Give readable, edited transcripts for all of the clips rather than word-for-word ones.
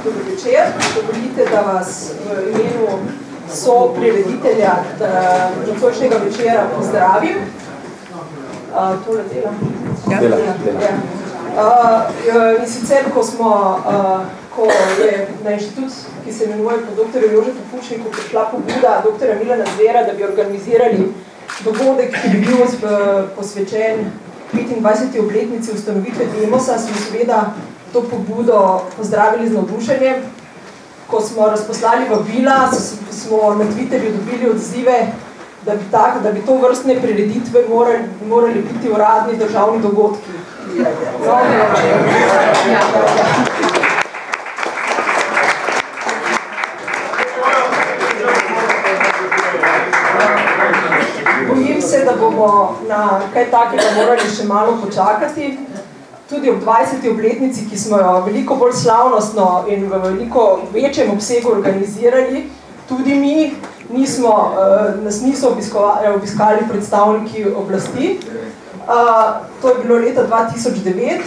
Dober večer, dovolite, da vas v imenu soprireditelja nocojšnjega večera pozdravim. Tole delam. In sicer, ko je na inštitut, ki se imenuje po dr. Jožetu Pučniku, prišla pobuda dr. Milana Zvera, da bi organizirali dogodek, ki bi bil posvečen 25. obletnici ustanovitve Demosa, smo seveda to pobudo pozdravili z navdušenjem. Ko smo razposlali vabila, smo na Twitterju dobili odzive, da bi to vrstne prireditve morali biti uradni državni dogodki. Bojim se, da bomo na kaj takega morali še malo počakati. Tudi ob 20. obletnici, ki smo jo veliko bolj slavnostno in v veliko večjem obsegu organizirali, tudi mi nas niso obiskali predstavniki oblasti. To je bilo leta 2009.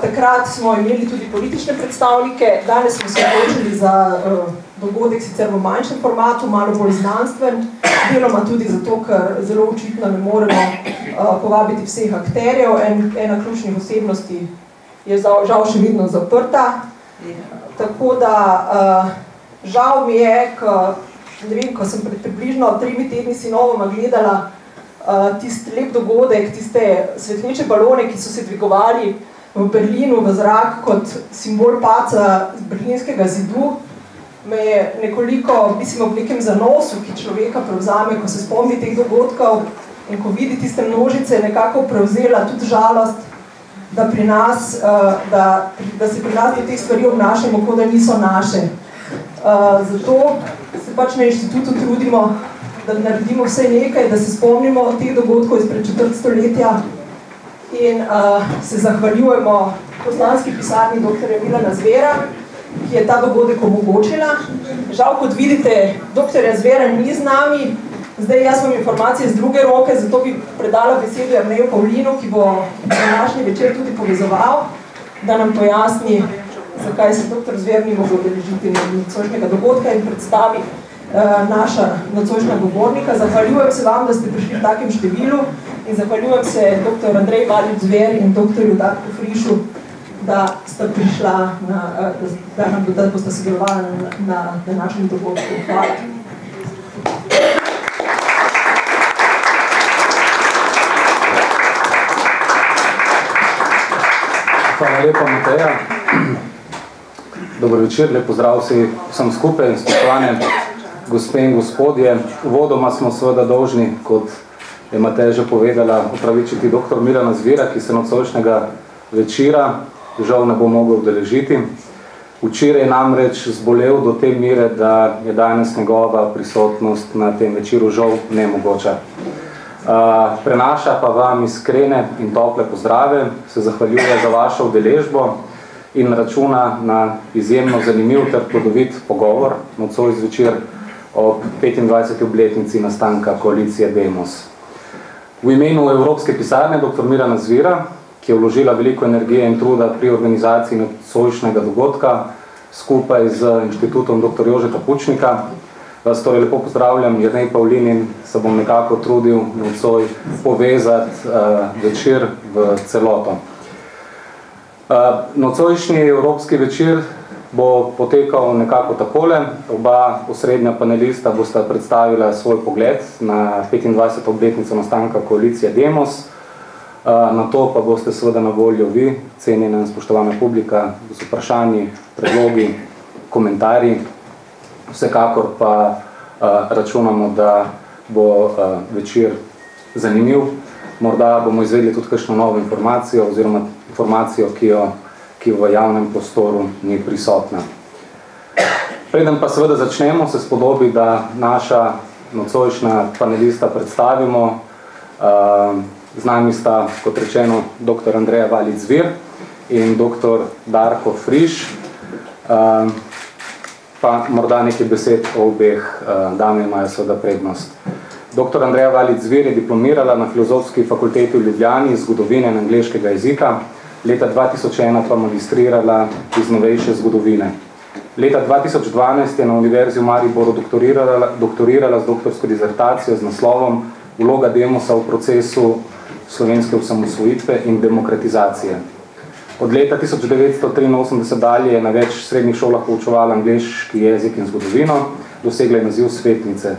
Takrat smo imeli tudi politične predstavnike. Danes smo se odločili za dogodek sicer v manjšem formatu, malo bolj znanstven, deloma tudi zato, ker zelo očitno ne moremo povabiti vseh akterjev. Ena ključnih osebnosti je žal še vedno zaprta. Tako da žal mi je, ko sem pred približno 3 tedni sinovoma gledala tisti lep dogodek, tiste svetleče balone, ki so se dvigovali v Berlinu v zrak kot simbol padca berlinskega zidu, me je nekoliko, mislim, v nekem zanosu, ki človeka prevzame, ko se spomni teh dogodkov in ko vidi tiste množice, nekako prevzela tudi žalost, da se pri nas do teh stvari obnašamo, kot da niso naše. Zato se pač na inštitutu trudimo, da naredimo vse nekaj, da se spomnimo teh dogodkov izpred 4. stoletja in se zahvaljujemo poslanski pisarni dr. Milana Zvera, ki je ta dogodek omogočila. Žal, kot vidite, dr. Zvera ni z nami. Zdaj jaz imam informacije z druge roke, zato bi predala besedo Jerneju Pavlinu, ki bo današnji večer tudi povezoval, da nam pojasni, zakaj se dr. Zver ni mogel udeležiti nocojšnjega dogodka in predstavi naša nocojšnja govornika. Zahvaljujem se vam, da ste prišli v takem številu in zahvaljujem se dr. Andrej Valjuč Zver in dr. Darku Frišu, da sta prišla, da boste sodelovali na današnjem dogodku. Hvala. Hvala lepa, Mateja. Dober večer, lep pozdrav vsem skupaj, spoštovane gospe in gospodje. Uvodoma smo seveda dolžni, kot je Mateja že povedala, opravičiti dr. Milana Zvera, ki se nocojšnjega večera žal ne bo mogel udeležiti. Včeraj je namreč zbolel do te mere, da je danes njegova prisotnost na tem večeru žal nemogoča. Prenaša pa vam iskrene in tople pozdrave, se zahvaljuje za vašo udeležbo in računa na izjemno zanimiv ter plodovit pogovor nocoj zvečer ob 25. obletnici nastanka koalicije Demos. V imenu Evropske pisarne dr. Milana Zvera, ki je vložila veliko energije in truda pri organizaciji nocojšnjega dogodka skupaj z inštitutom dr. Jožeta Pučnika, vas torej lepo pozdravljam, Jernej Pavlin, in se bom nekako trudil nocoj povezati večer v celoto. Nocojšnji evropski večer bo potekal nekako takole. Oba osrednja panelista bosta predstavila svoj pogled na 25. obletnico nastanka koalicije Demos. Na to pa boste seveda na voljo vi, cenjena in spoštovana publika, z vprašanji, predlogi, komentarji. Vsekakor pa računamo, da bo večer zanimiv. Morda bomo izvedeli tudi kakšno novo informacijo oziroma informacijo, ki v javnem prostoru ni prisotna. Preden pa seveda začnemo, se spodobi, da naša nocojšnja panelista predstavimo. Z nami sta, kot rečeno, dr. Andreja Valič-Zvir in dr. Darko Friš. Pa morda nekaj besed o obeh, dame imajo seveda prednost. Dr. Andreja Valič-Zvir je diplomirala na Filozofski fakulteti v Ljubljani iz zgodovine in angleškega jezika, leta 2001 pa magistrirala iz novejše zgodovine. Leta 2012 je na Univerzi v Mariboru doktorirala z doktorsko dizertacijo z naslovom Vloga demosa v procesu slovenske osamosvojitve in demokratizacije. Od leta 1983 dalje je na več srednjih šolah poučevala angleški jezik in zgodovino, dosegla je naziv svetnice.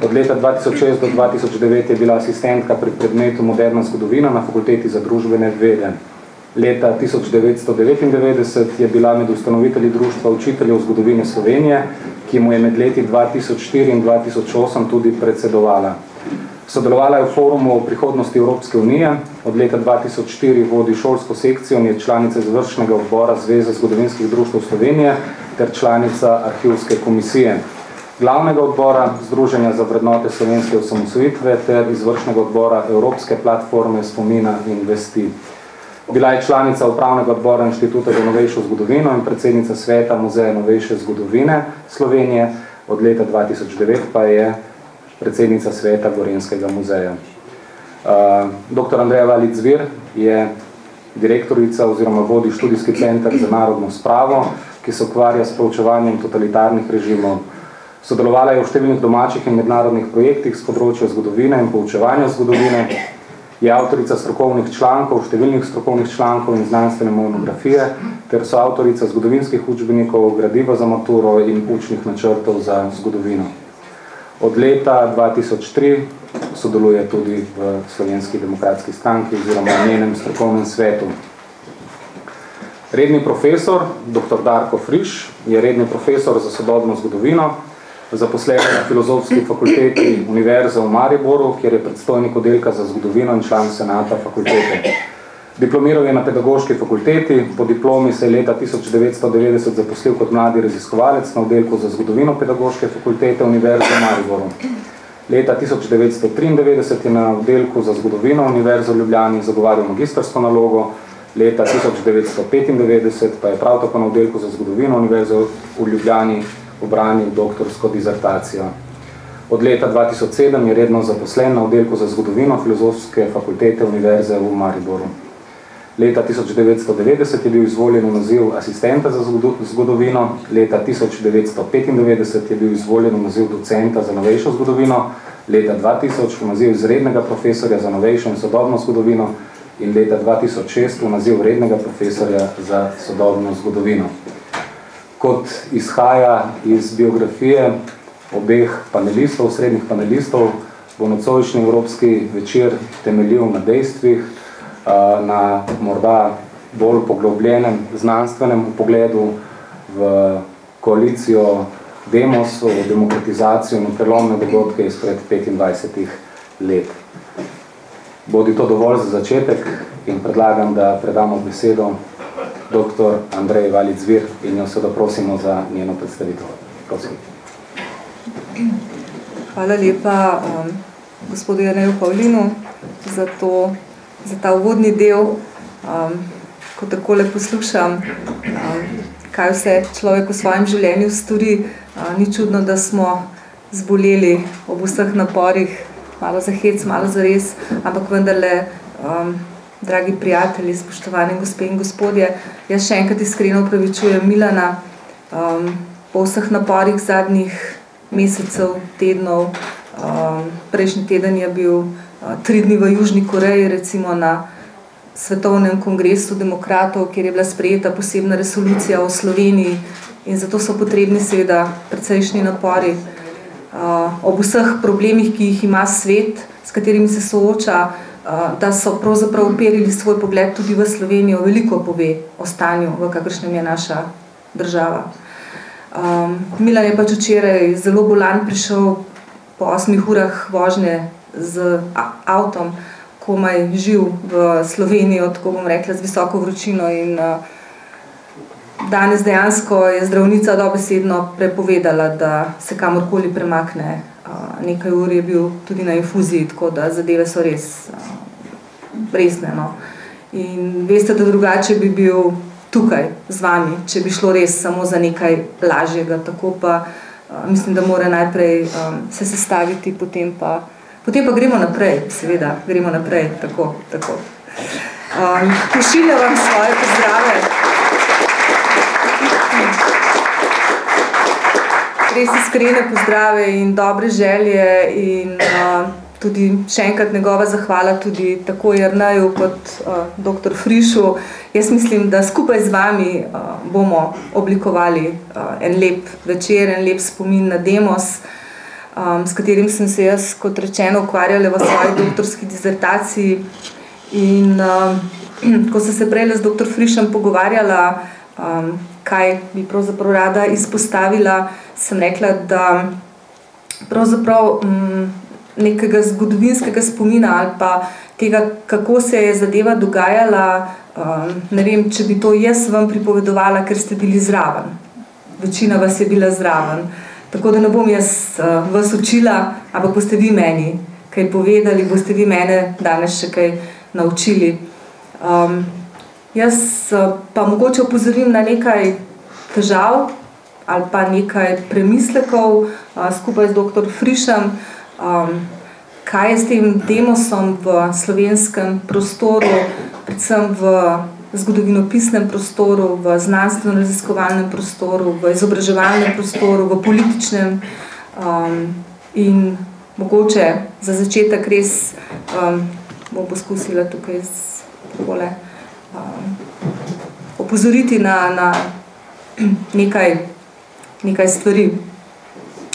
Od leta 2006 do 2009 je bila asistentka pri predmetu Moderna zgodovina na Fakulteti za družbene vede. Leta 1999 je bila med ustanovitelji Društva učiteljev zgodovine Slovenije, ki mu je med leti 2004 in 2008 tudi predsedovala. Sodelovala je v forumu o prihodnosti Evropske unije, od leta 2004 vodi šolsko sekcijo in je članica izvršnega odbora Zveze zgodovinskih društev Slovenije ter članica arhivske komisije, glavnega odbora Združenja za vrednote slovenske osamosvojitve ter izvršnega odbora Evropske platforme spomina in vesti. Bila je članica upravnega odbora Inštituta za novejšo zgodovino in predsednica sveta Muzeja novejše zgodovine Slovenije, od leta 2009 pa je predsednica sveta Gorenjskega muzeja. Dr. Andreja Valič-Zvir je direktorica oziroma vodi študijski center za narodno spravo, ki se ukvarja s proučevanjem totalitarnih režimov. Sodelovala je v številnih domačih in mednarodnih projektih z področja zgodovine in poučevanja zgodovine, je avtorica strokovnih člankov, številnih strokovnih člankov in znanstvene monografije, ter so avtorica zgodovinskih učbenikov, gradiva za maturo in učnih načrtov za zgodovino. Od leta 2003 sodeluje tudi v Slovenski demokratski stranki oziroma v njenem strokovnem svetu. Redni profesor, dr. Darko Friš, je redni profesor za sodobno zgodovino, zaposlen na Filozofski fakulteti Univerze v Mariboru, kjer je predstojnik oddelka za zgodovino in član senata fakultete. Diplomiral je na pedagoški fakulteti, po diplomi se je leta 1990 zaposlil kot mladi raziskovalec na oddelku za zgodovino pedagoške fakultete Univerze v Mariboru. Leta 1993 je na oddelku za zgodovino Univerze v Ljubljani zagovarjal magistrsko nalogo, leta 1995 pa je prav tako na oddelku za zgodovino Univerze v Ljubljani obranil doktorsko dizertacijo. Od leta 2007 je redno zaposlen na oddelku za zgodovino Filozofske fakultete Univerze v Mariboru. Leta 1990 je bil izvoljen v naziv asistenta za zgodovino, leta 1995 je bil izvoljen v naziv docenta za novejšo zgodovino, leta 2000 v naziv izrednega profesorja za novejšo in sodobno zgodovino in leta 2006 v naziv rednega profesorja za sodobno zgodovino. Kot izhaja iz biografije obeh panelistov, srednjih panelistov, bo nocojšnji Evropski večer temeljil na dejstvih, na morda bolj poglobljenem znanstvenem pogledu v koalicijo Demos, v demokratizacijo in prelomne dogodke izpred 25 let. Bodi to dovolj za začetek in predlagam, da predamo besedo dr. Andreji Valič-Zvir in jo seveda prosimo za njeno predstavitev. Prosim. Hvala lepa gospodu Jerneju Pavlinu za ta uvodni del. Ko takole poslušam, kaj vse človek v svojem življenju stori, ni čudno, da smo zboleli ob vseh naporih, malo za hec, malo za res, ampak vendarle, dragi prijatelji, spoštovani gospe in gospodje, jaz še enkrat iskreno opravičujem Milana po vseh naporih zadnjih mesecev, tednov. Prejšnji teden je bil 3 dni v Južni Koreji, recimo na Svetovnem kongresu demokratov, kjer je bila sprejeta posebna resolucija o Sloveniji in zato so potrebni seveda precejšnji napori. Ob vseh problemih, ki jih ima svet, s katerimi se sooča, da so pravzaprav uperili svoj pogled tudi v Slovenijo, veliko pove o stanju, v kakršnem je naša država. Milan je pač včeraj zelo bolan prišel po 8 urah vožnje z avtom, komaj živ v Sloveniji, tako bom rekla, z visoko vročino in danes dejansko je zdravnica dobesedno prepovedala, da se kamorkoli premakne. Nekaj ur je bil tudi na infuziji, tako da zadeve so res resne. No. In veste, da drugače bi bil tukaj z vami, če bi šlo res samo za nekaj lažjega. Tako pa mislim, da mora najprej se sestaviti, potem pa gremo naprej, seveda, gremo naprej, tako. Pošiljam vam svoje pozdrave. Res iskrene pozdrave in dobre želje in tudi še enkrat njegova zahvala tudi tako Jerneju kot dr. Frišu. Jaz mislim, da skupaj z vami bomo oblikovali en lep večer, en lep spomin na Demos, s katerim sem se jaz, kot rečeno, ukvarjala v svoji doktorski dizertaciji. In ko sem se prej z dr. Frišem pogovarjala, kaj bi pravzaprav rada izpostavila, sem rekla, da pravzaprav nekega zgodovinskega spomina ali pa tega, kako se je zadeva dogajala, ne vem, če bi to jaz vam pripovedovala, ker ste bili zraven. Večina vas je bila zraven. Tako da ne bom jaz vas učila, ampak boste vi meni kaj povedali, boste vi mene danes še kaj naučili. Jaz pa mogoče opozorim na nekaj težav ali pa nekaj premislekov skupaj z dr. Frišem, kaj je s tem demosom v slovenskem prostoru, predvsem v zgodovinopisnem prostoru, v znanstveno-raziskovalnem prostoru, v izobraževalnem prostoru, v političnem in mogoče za začetek res bom poskusila tukaj opozoriti na nekaj stvari.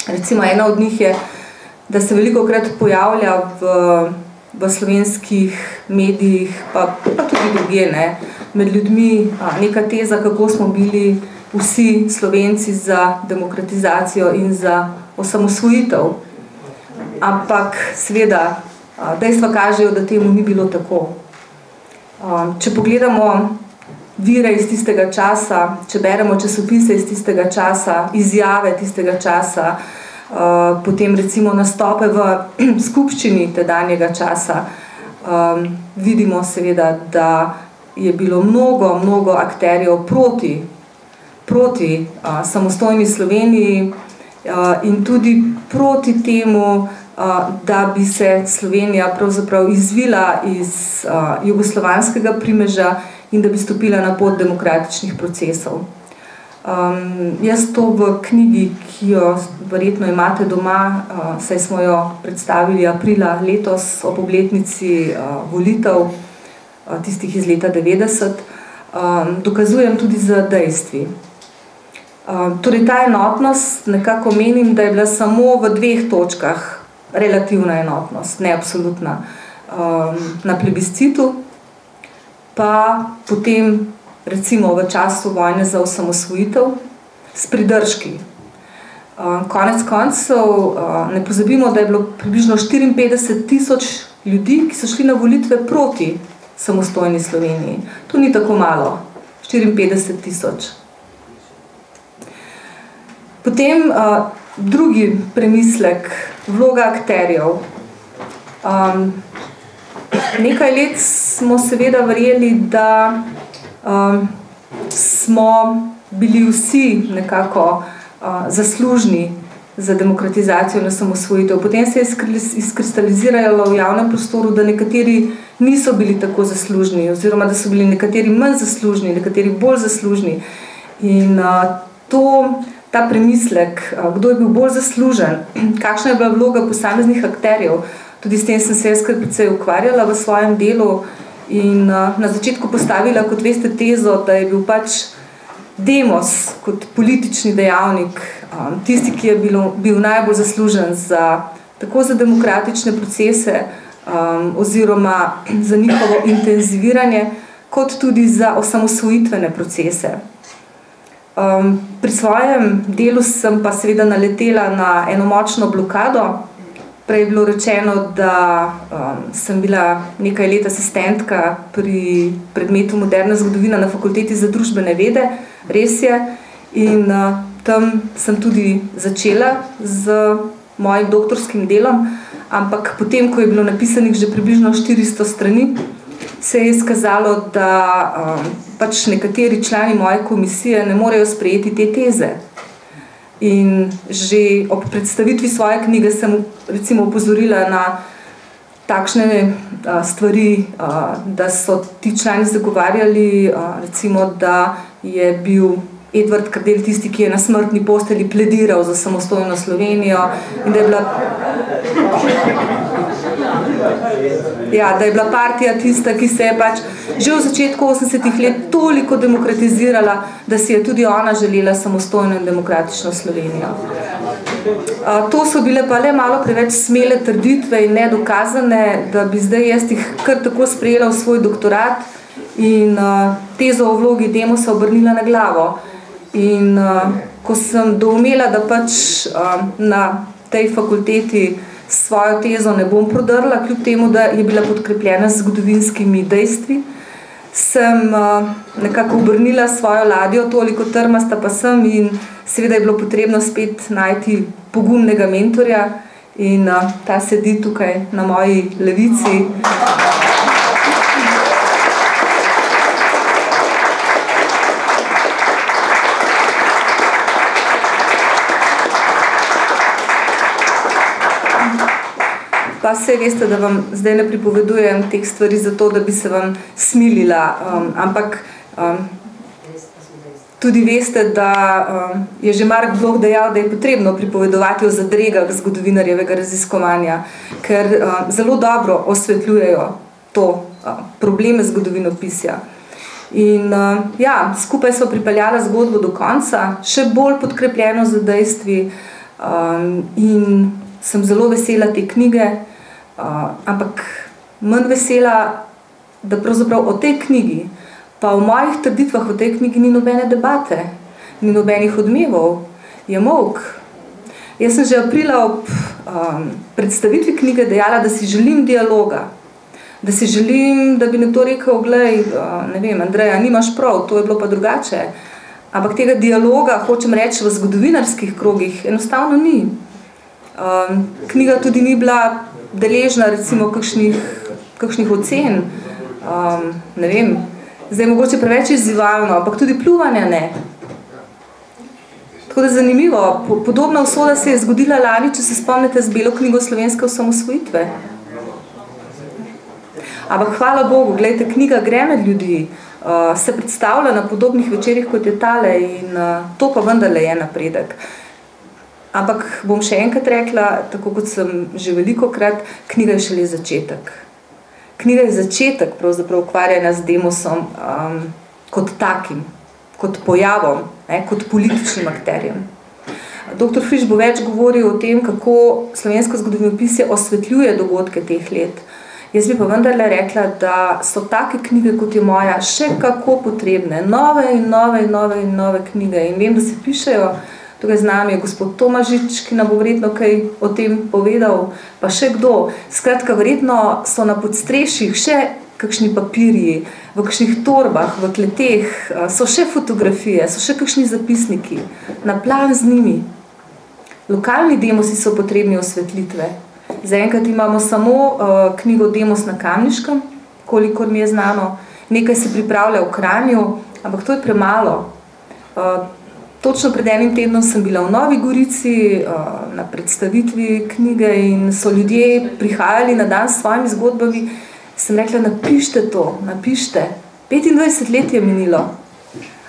Recimo ena od njih je, da se velikokrat pojavlja v slovenskih medijih, pa tudi drugje, med ljudmi neka teza, kako smo bili vsi Slovenci za demokratizacijo in za osamosvojitev. Ampak seveda dejstva kažejo, da temu ni bilo tako. Če pogledamo vire iz tistega časa, če beremo časopise iz tistega časa, izjave tistega časa, potem recimo nastope v skupščini tedanjega časa, vidimo seveda, da je bilo mnogo akterjev proti samostojni Sloveniji in tudi proti temu, da bi se Slovenija pravzaprav izvila iz jugoslovanskega primeža in da bi stopila na pot demokratičnih procesov. Jaz to v knjigi, ki jo verjetno imate doma, saj smo jo predstavili aprila letos ob obletnici volitev, tistih iz leta 90, dokazujem tudi z dejstvi. Torej ta enotnost nekako menim, da je bila samo v dveh točkah relativna enotnost, ne absolutna. Na plebiscitu, pa potem recimo v času vojne za osamosvojitev s pridržki. Konec koncev ne pozabimo, da je bilo približno 54.000 ljudi, ki so šli na volitve proti samostojni Sloveniji. To ni tako malo, 54.000. Potem drugi premislek, vloga akterjev. Nekaj let smo seveda verjeli, da smo bili vsi nekako zaslužni za demokratizacijo in osamosvojitev. Potem se je izkristaliziralo v javnem prostoru, da nekateri niso bili tako zaslužni, oziroma da so bili nekateri manj zaslužni, nekateri bolj zaslužni. In ta premislek, kdo je bil bolj zaslužen, kakšna je bila vloga posameznih akterjev, tudi s tem sem se jaz kar precej ukvarjala v svojem delu in na začetku postavila, kot veste, tezo, da je bil pač demos kot politični dejavnik tisti, ki je bil najbolj zaslužen tako za demokratične procese oziroma za njihovo intenziviranje, kot tudi za osamosvojitvene procese. Pri svojem delu sem pa seveda naletela na eno močno blokado. Prej je bilo rečeno, da sem bila nekaj let asistentka pri predmetu Moderna zgodovina na Fakulteti za družbene vede, res je, in tam sem tudi začela z mojim doktorskim delom, ampak potem, ko je bilo napisanih že približno 400 strani, se je izkazalo, da pač nekateri člani moje komisije ne morejo sprejeti te teze. In že ob predstavitvi svoje knjige sem recimo opozorila na takšne stvari, da so ti člani zagovarjali, recimo, da je bil Edvard Kardelj tisti, ki je na smrtni postelji plediral za samostojno Slovenijo in da je bila da je bila partija tista, ki se je pač že v začetku 80-ih let toliko demokratizirala, da si je tudi ona želela samostojno in demokratično Slovenijo. To so bile pa le malo preveč smele trditve in nedokazane, da bi zdaj jaz jih kar tako sprejela v svoj doktorat in tezo o vlogi demosa obrnila na glavo. In ko sem doumela, da pač na tej fakulteti svojo tezo ne bom prodrla, kljub temu, da je bila podkrepljena z zgodovinskimi dejstvi, sem nekako obrnila svojo ladjo, toliko trmasta pa sem in seveda je bilo potrebno spet najti pogumnega mentorja in ta sedi tukaj na moji levici. Pa se veste, da vam zdaj ne pripovedujem teh stvari zato, da bi se vam smilila, ampak tudi veste, da je že Mark Bloch dejal, da je potrebno pripovedovati o zadregah zgodovinarjevega raziskovanja, ker zelo dobro osvetljujejo to probleme zgodovinopisja. In skupaj smo pripeljala zgodbo do konca, še bolj podkrepljeno z dejstvi in sem zelo vesela te knjige, ampak manj vesela, da pravzaprav o tej knjigi, pa v mojih trditvah o tej knjigi ni nobene debate, ni nobenih odmevov, je molk. Jaz sem že aprila ob predstavitvi knjige dejala, da si želim dialoga, da si želim, da bi nekdo rekel, glej, ne vem, Andreja, nimaš prav, to je bilo pa drugače, ampak tega dialoga, hočem reči, v zgodovinarskih krogih enostavno ni. Knjiga tudi ni bila deležna recimo kakšnih ocen, ne vem, zdaj mogoče preveč izzivalno, ampak tudi pljuvanja ne. Tako da zanimivo, podobna usoda se je zgodila lani, če se spomnite, z belo knjigo slovenske osamosvojitve. Ampak hvala Bogu, gledajte, knjiga gre med ljudi, se predstavlja na podobnih večerih kot je tale in to pa vendarle je napredek. Ampak bom še enkrat rekla, tako kot sem že velikokrat, knjiga je šele začetek. Knjiga je začetek pravzaprav ukvarjanja z demosom kot takim, kot pojavom, kot političnim akterjem. Dr. Friš bo več govoril o tem, kako slovensko zgodovinopisje osvetljuje dogodke teh let. Jaz bi pa vendarle rekla, da so take knjige, kot je moja, še kako potrebne. Nove in nove in nove in nove knjige. In vem, da se pišejo. Tukaj z nami je gospod Tomažič, ki nam bo verjetno kaj o tem povedal, pa še kdo. Skratka, verjetno so na podstrešjih še kakšni papirji, v kakšnih torbah, v kleteh, so še fotografije, so še kakšni zapisniki, na plan z njimi. Lokalni demosi so potrebni osvetlitve. Zaenkrat imamo samo knjigo Demos na Kamniškem, kolikor mi je znano. Nekaj se pripravlja v Kranju, ampak to je premalo. Točno pred enim tednom sem bila v Novi Gorici na predstavitvi knjige in so ljudje prihajali na dan s svojimi zgodbami. Sem rekla, napište to, napište. 25 let je minilo.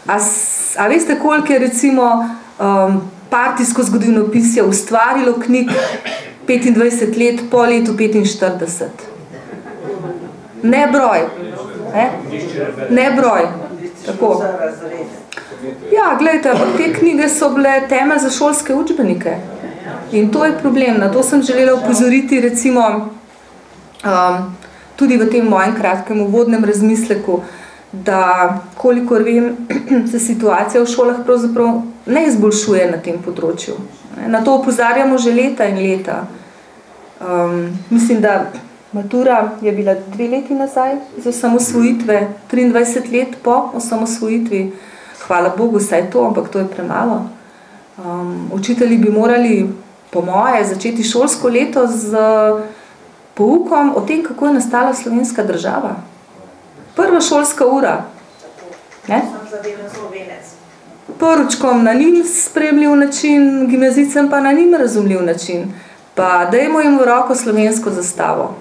A veste, koliko je recimo partijsko zgodovinopisje ustvarilo knjig 25 let po letu 45? Ne broj. Ne broj. Tako. Ja, gledajte, te knjige so bile temelj za šolske učbenike. In to je problem. Na to sem želela opozoriti recimo tudi v tem mojem kratkem uvodnem razmisleku, da kolikor vem, se situacija v šolah pravzaprav ne izboljšuje na tem področju. Na to opozarjamo že leta in leta. Mislim, da matura je bila 2 leti nazaj za osamosvojitve, 23 let po osamosvojitvi. Hvala Bogu, saj to, ampak to je premalo. Učitelji bi morali, po moje, začeti šolsko leto z poukom o tem, kako je nastala slovenska država. Prva šolska ura. Ne? Poručkom na njim spremljiv način, gimnazicem pa na njim razumljiv način. Pa dajmo jim v roko slovensko zastavo.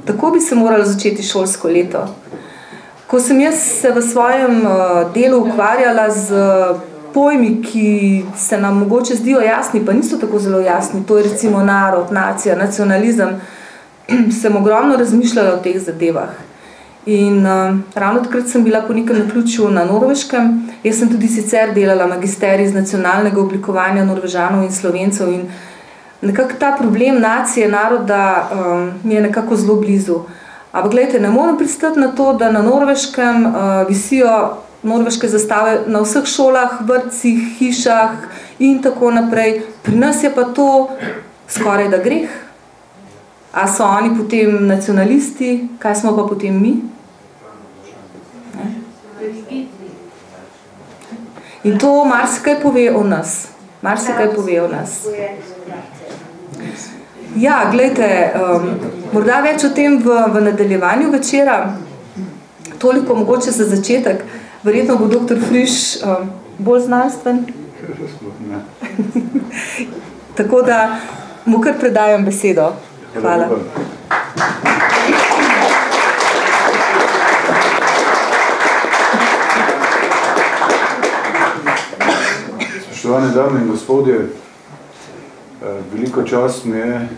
Tako bi se moralo začeti šolsko leto. Ko sem jaz se v svojem delu ukvarjala z pojmi, ki se nam mogoče zdijo jasni, pa niso tako zelo jasni, to je recimo narod, nacija, nacionalizem, sem ogromno razmišljala o teh zadevah. In ravno takrat sem bila po nekem naključju na Norveškem. Jaz sem tudi sicer delala magisterij iz nacionalnega oblikovanja Norvežanov in Slovencev in nekako ta problem nacije, naroda mi je nekako zelo blizu. Ampak gledajte, ne moram pristati na to, da na Norveškem visijo norveške zastave na vseh šolah, vrtcih, hišah in tako naprej. Pri nas je pa to skoraj da greh. A so oni potem nacionalisti, kaj smo pa potem mi? In to marsikaj pove o nas. Marsikaj pove o nas. Ja, gledajte, morda več o tem v nadaljevanju večera. Toliko mogoče za začetek. Verjetno bo dr. Friš bolj znanstven. Tako da mu kar predajam besedo. Hvala. Spoštovane dame in gospodje, veliko čast mi je,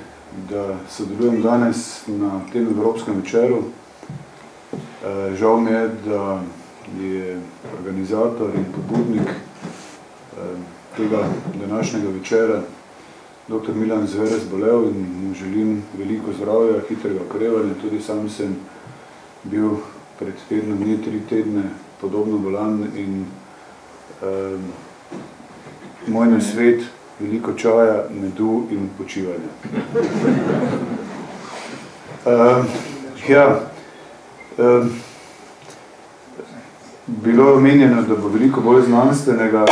da sodelujem danes na tem evropskem večeru. Žal mi je, da je organizator in pobudnik tega današnjega večera dr. Milan Zver zbolel in mu želim veliko zdravja, hitrega okrevanja. Tudi sam sem bil pred tednom dni, 3 tedne podobno bolan in moj nasvet, veliko čaja, medu in počivanja. Bilo je omenjeno, da bo veliko bolj znanstvenega.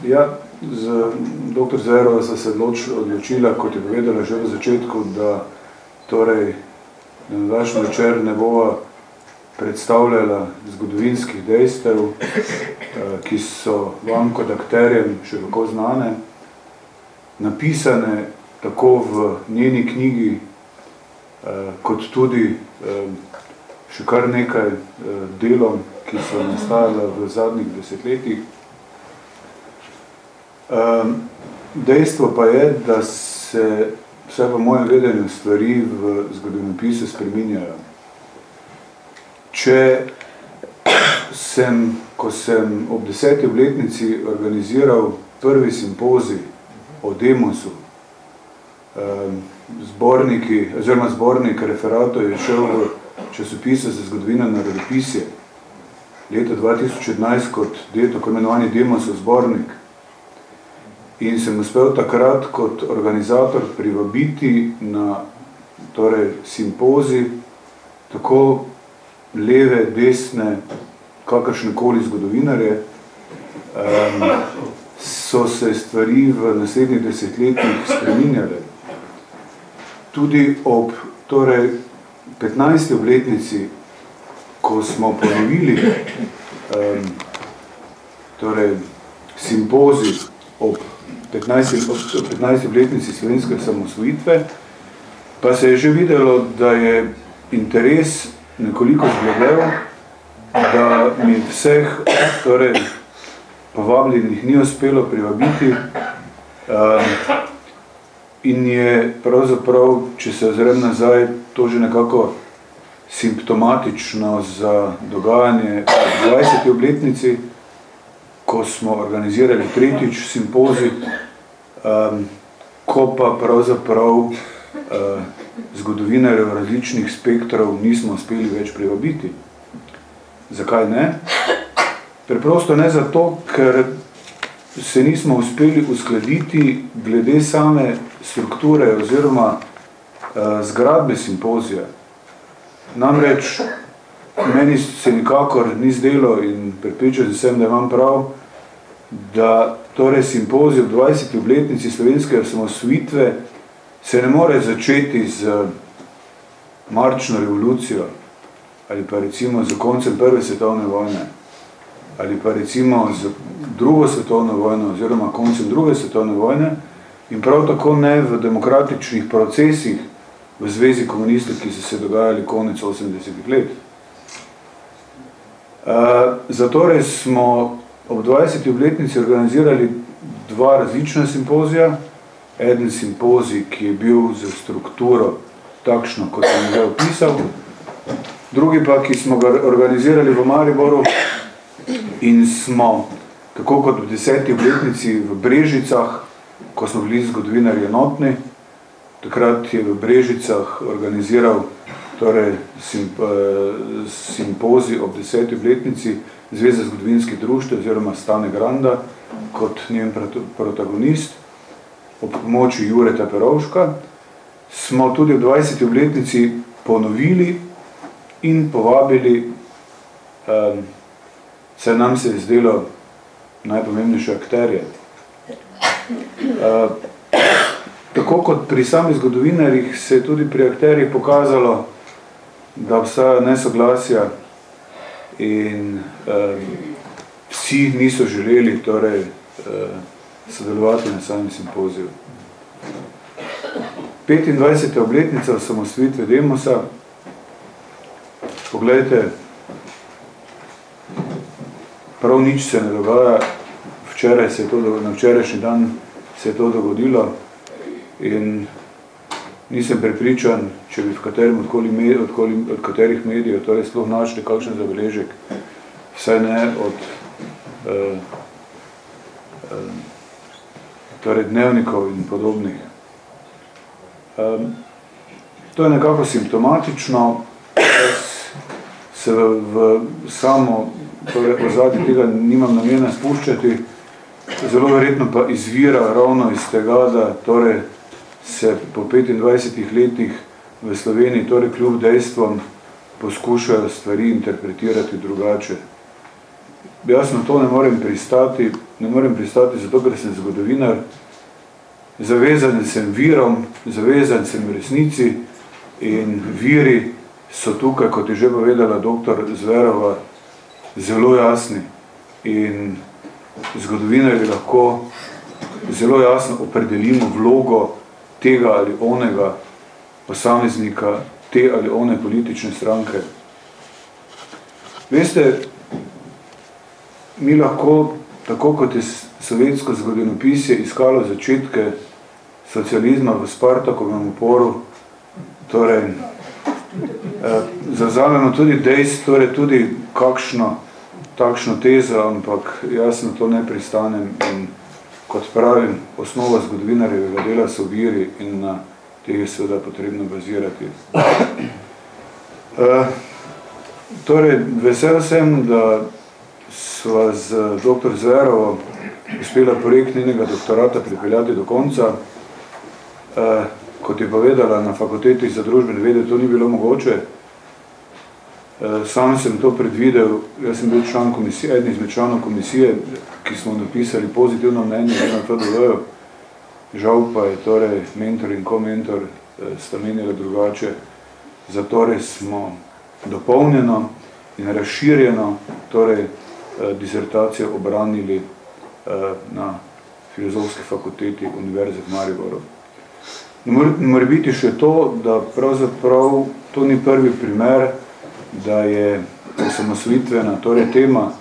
Ja, z dr. Zverova sva se odločila, kot je povedala že v začetku, da torej na današnji večer ne bova predstavljala zgodovinskih dejstev, ki so vam kot akterjem še kako znane, napisane tako v njeni knjigi, kot tudi še kar nekaj delom, ki so nastajala v zadnjih desetletjih. Dejstvo pa je, da se vse v mojem vedenju stvari v zgodovinopisu spreminjajo. Ko sem ob 10. obletnici organiziral prvi simpozij o demosu, zbornik referatov je šel v časopisu za zgodovino narodopisje leta 2011 kot tako imenovani demosov zbornik. In sem uspel takrat kot organizator privabiti na simpozij tako leve, desne, kakršnekoli zgodovinarje, so se stvari v naslednjih desetletjih spreminjale. Tudi ob 15. obletnici, ko smo ponovili simpozij ob 15. obletnici slovenske samosvojitve, pa se je že videlo, da je interes nekoliko zbledel, da mi vseh povabljenih ni uspelo privabiti in je pravzaprav, če se ozrem nazaj, to že nekako simptomatično za dogajanje v 20. obletnici, ko smo organizirali 3. simpozij, ko pa pravzaprav zgodovinarjev različnih spektrov nismo uspeli več privabiti. Zakaj ne? Preprosto ne zato, ker se nismo uspeli uskladiti glede same strukture oziroma zgradbe simpozija. Namreč meni se nikakor ni zdelo in prepričan sem, da imam prav, da simpozij ob 20. obletnici slovenske osamosvojitve se ne more začeti z marčno revolucijo ali pa recimo z koncem Prve svetovne vojne, ali pa recimo z Drugo svetovno vojno oziroma koncem Druge svetovne vojne in prav tako ne v demokratičnih procesih v Zvezi komunistov, ki so se dogajali konec 80-ih let. Zatorej smo ob 20. obletnici organizirali dva različna simpozija. Eden simpozij, ki je bil za strukturo takšno, kot sem že opisal, drugi pa, ki smo ga organizirali v Mariboru in smo, tako kot v 10. obletnici v Brežicah, ko smo bili zgodovinarji enotni, takrat je v Brežicah organiziral torej simpozij ob 10. obletnici Zveze zgodovinskih društev oziroma Stane Granda kot njen protagonist ob pomoči Jureta Perovška, smo tudi v 20. obletnici ponovili in povabili, saj nam se je zdelo najpomembnejše akterje. Tako kot pri samih zgodovinarjih se je tudi pri akterjih pokazalo, da obstaja nesoglasja in vsi niso želeli torej sodelovati na samem simpoziju. 25. obletnica osamosvojitve Demosa. Poglejte, prav nič se ne dogaja. Na včerajšnji dan se je to dogodilo in nisem prepričan, če bi v katerem od katerih medijev torej sploh našli kakšen zabeležek, vsaj ne od torej dnevnikov in podobnih. To je nekako simptomatično, se v samo ozadje tega nimam namena spuščati, zelo verjetno pa izvira ravno iz tega, da torej se po 25 letih v Sloveniji torej kljub dejstvom poskušajo stvari interpretirati drugače. Jaz na to ne morem pristati zato, ker sem zgodovinar, zavezan sem virom, zavezan sem resnici in viri so tukaj, kot je že povedala dr. Zverova, zelo jasni in zgodovinarji lahko zelo jasno opredelimo vlogo tega ali onega posameznika, te ali one politične stranke. Veste, mi lahko, tako kot je sovjetsko zgodovinopisje iskalo začetke socializma v Spartakovem uporu, torej zavzamemo tudi dejstvo, torej tudi kakšno takšno tezo, ampak jaz na to ne pristanem in kot pravim, osnova zgodovinarjevega dela so viri in na teh je seveda potrebno bazirati. Torej, vesel sem, da sva z dr. Zverovo uspela projekt njenega doktorata pripeljati do konca. Kot je povedala, na fakulteti za družbene vede to ni bilo mogoče. Sam sem to predvidel, jaz sem bil član komisije, eden izmed članov komisije, ki smo napisali pozitivno mnenje na FDV-ju. Žal pa je torej mentor in komentor sta menili drugače. Zatorej smo dopolnjeno in razširjeno torej disertacijo obranili na Filozofski fakulteti Univerze v Mariboru. Mora biti še to, da pravzaprav to ni prvi primer, da je osamosvojitvena torej tema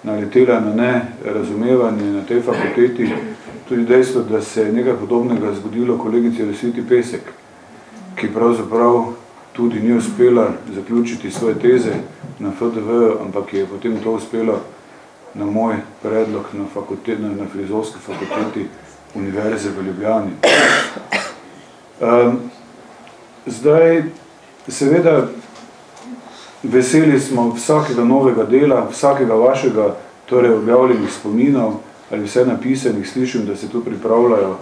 naletela na nerazumevanje na tej fakulteti, tudi dejstvo, da se je nekaj podobnega zgodilo kolegici Rosviti Pesek, ki pravzaprav tudi ni uspela zaključiti svoje teze na FDV, ampak je potem to uspelo na moj predlog na Filozofski fakulteti Univerze v Ljubljani. Zdaj, seveda, veseli smo vsakega novega dela, vsakega vašega torej objavljenih spominov ali vse napisanih, slišim, da se tu pripravljajo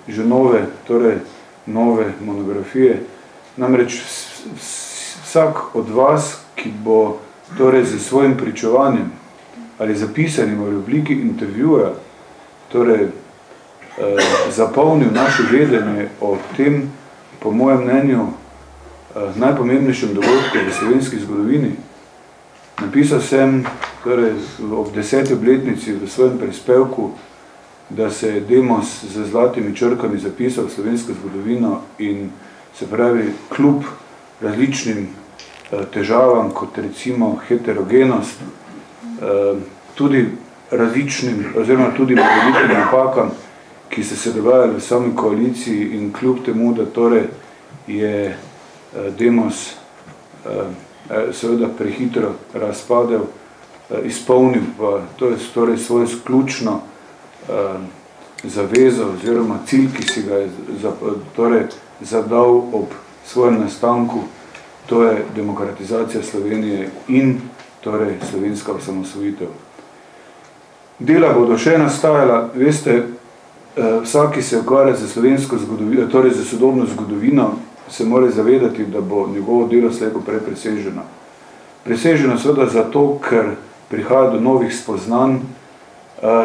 že nove monografije. Namreč vsak od vas, ki bo torej z svojim pričevanjem ali zapisanim v obliki intervjuja torej zapolnil naše vedenje o tem, po mojem mnenju, najpomembnejšem dogodku v slovenski zgodovini. Napisal sem torej, ob 10. obletnici v svojem prispevku, da se je Demos z zlatimi črkami zapisal v slovensko zgodovino in se pravi, kljub različnim težavam, kot recimo heterogenost, tudi različnim, oziroma tudi velikim napakam, ki so se dogajali v sami koaliciji in kljub temu, da torej je Demos seveda prehitro razpadel, izpolnil pa torej svojo ključno zavezo oziroma cilj, ki si ga je torej zadal ob svojem nastanku, to je demokratizacija Slovenije in torej slovenska osamosvojitev. Dela bodo še nastajala, veste, vsak, ki se ukvarja za slovensko zgodovino, torej za sodobno zgodovino, se mora zavedati, da bo njegovo delo slejko prej preseženo. Preseženo seveda zato, ker prihaja do novih spoznanj,